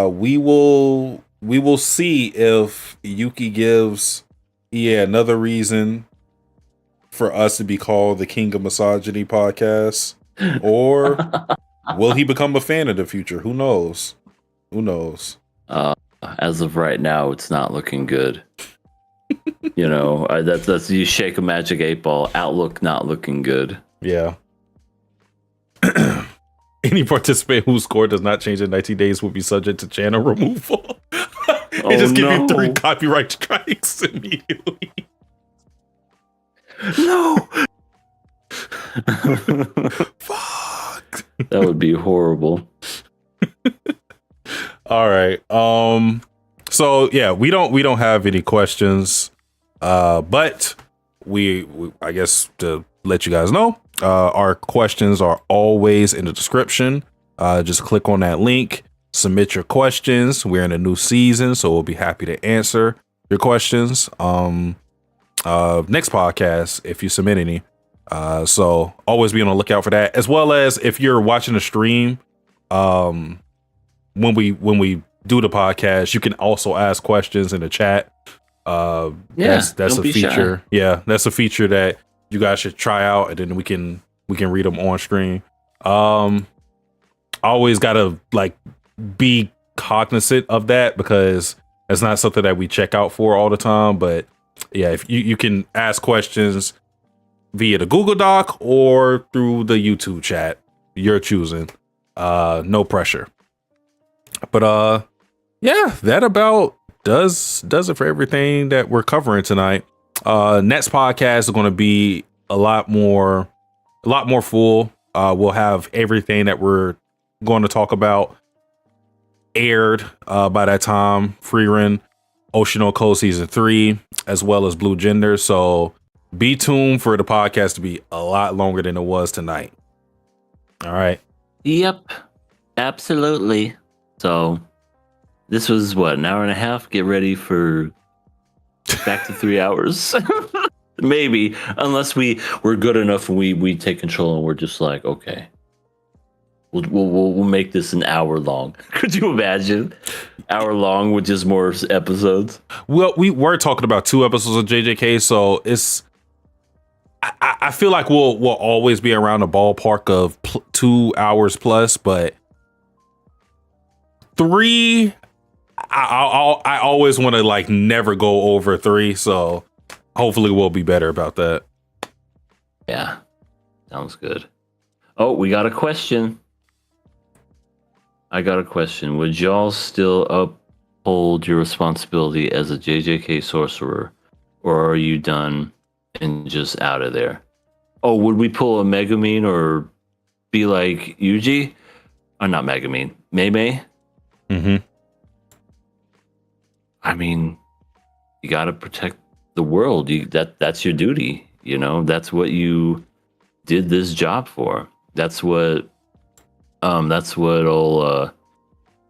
We will see if Yuki gives another reason for us to be called the King of Misogyny podcast, or will he become a fan in the future? Who knows? As of right now, it's not looking good. You know, that's you shake a magic 8-ball. Outlook not looking good. Yeah. Any participant whose score does not change in 90 days will be subject to channel removal. Just give you 3 copyright strikes immediately. No. Fuck. That would be horrible. All right. So yeah, we don't have any questions. But we I guess to let you guys know, our questions are always in the description. Just click on that link, submit your questions. We're in a new season, so we'll be happy to answer your questions. Next podcast, if you submit any. So always be on the lookout for that, as well as if you're watching the stream, when we do the podcast, you can also ask questions in the chat. That's a feature. Shy. Yeah, that's a feature that you guys should try out, and then we can read them on stream. Always gotta be cognizant of that, because it's not something that we check out for all the time. But yeah, if you can ask questions via the Google Doc or through the YouTube chat, you're choosing. No pressure. But yeah, that about does it for everything that we're covering tonight. Next podcast is going to be a lot more full. We'll have everything that we're going to talk about aired by that time. Frieren, Ocean Code Season 3, as well as Blue Gender. So be tuned for the podcast to be a lot longer than it was tonight. All right. Yep. Absolutely. So this was what, an hour and a half? Get ready for back to 3 hours. Maybe, unless we're good enough and we take control and we're just like, okay, we'll make this an hour long. Could you imagine? Hour long with just more episodes. Well, we were talking about 2 episodes of JJK, so it's I feel like we'll always be around the ballpark of 2 hours plus, but 3, I always want to like never go over 3. So hopefully we'll be better about that. Yeah, sounds good. Oh, we got a question. I got a question. Would y'all still uphold your responsibility as a JJK sorcerer, or are you done and just out of there? Oh, would we pull a Megumin or be like Yuji? Or not Megumin, Mei? Mm-hmm. I mean, you got to protect the world. That's your duty. You know, that's what you did this job for. That's what old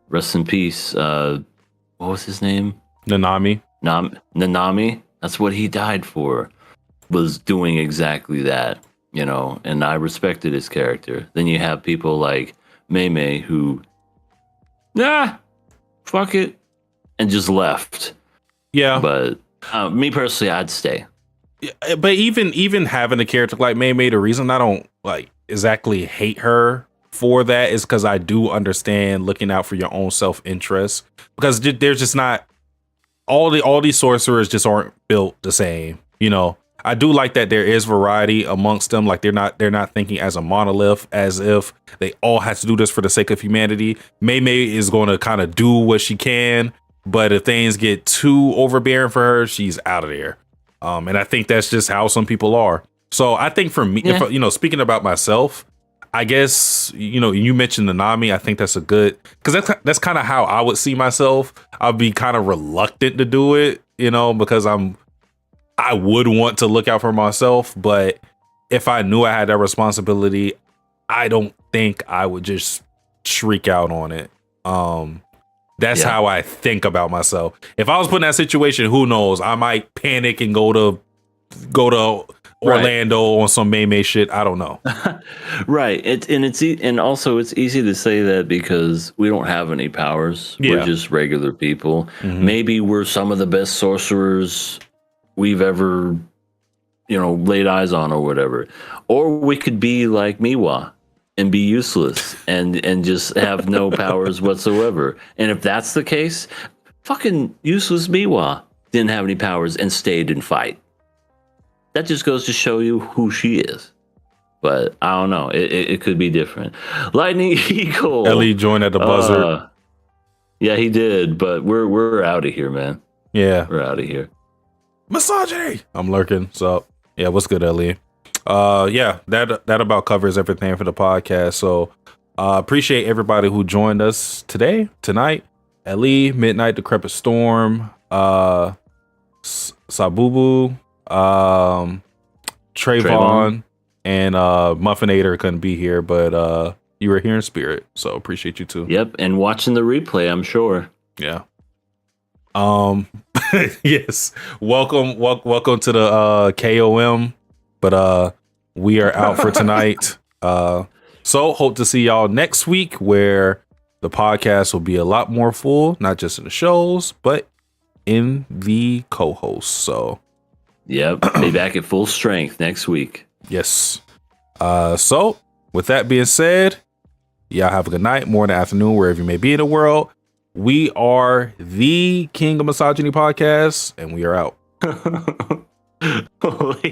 rest in peace. What was his name? Nanami. Nanami. That's what he died for. Was doing exactly that, you know, and I respected his character. Then you have people like Mei who, fuck it, and just left. Yeah, But me personally, I'd stay. but even having a character like Mei, the reason I don't like exactly hate her for that is because I do understand looking out for your own self-interest, because there's just not all these sorcerers just aren't built the same, you know. I do like that there is variety amongst them. Like they're not thinking as a monolith, as if they all have to do this for the sake of humanity. Mei is going to kind of do what she can, but if things get too overbearing for her, she's out of there. And I think that's just how some people are. So I think for me, if, you know, speaking about myself, I guess, you know, you mentioned Nanami. I think that's a good, because that's kind of how I would see myself. I'd be kind of reluctant to do it, you know, because I would want to look out for myself. But if I knew I had that responsibility, I don't think I would just shriek out on it. That's how I think about myself. If I was put in that situation, who knows? I might panic and go to Orlando on some Mei shit. I don't know. Right. And also it's easy to say that because we don't have any powers. Yeah. We're just regular people. Mm-hmm. Maybe we're some of the best sorcerers we've ever, you know, laid eyes on or whatever. Or we could be like Miwa and be useless and just have no powers whatsoever. And if that's the case, fucking useless Miwa didn't have any powers and stayed and fight. That just goes to show you who she is. But I don't know. It could be different. Lightning Eagle. Ellie joined at the buzzer. Yeah, he did. But we're out of here, man. Yeah. We're out of here. Misogyny. I'm lurking. So yeah, what's good, Ellie? Yeah, that about covers everything for the podcast. So appreciate everybody who joined us tonight. Ellie, Midnight, Decrepit Storm, Sabubu, Trayvon, and Muffinator couldn't be here, but you were here in spirit, so appreciate you too. Yep, and watching the replay, I'm sure. Yeah. Yes. Welcome to the KOM, but we are out for tonight. So hope to see y'all next week, where the podcast will be a lot more full, not just in the shows, but in the co-hosts. So yep, be back at full strength next week. Yes. So with that being said, y'all have a good night, morning, afternoon, wherever you may be in the world. We are the King of Misogyny Podcast, and we are out. Holy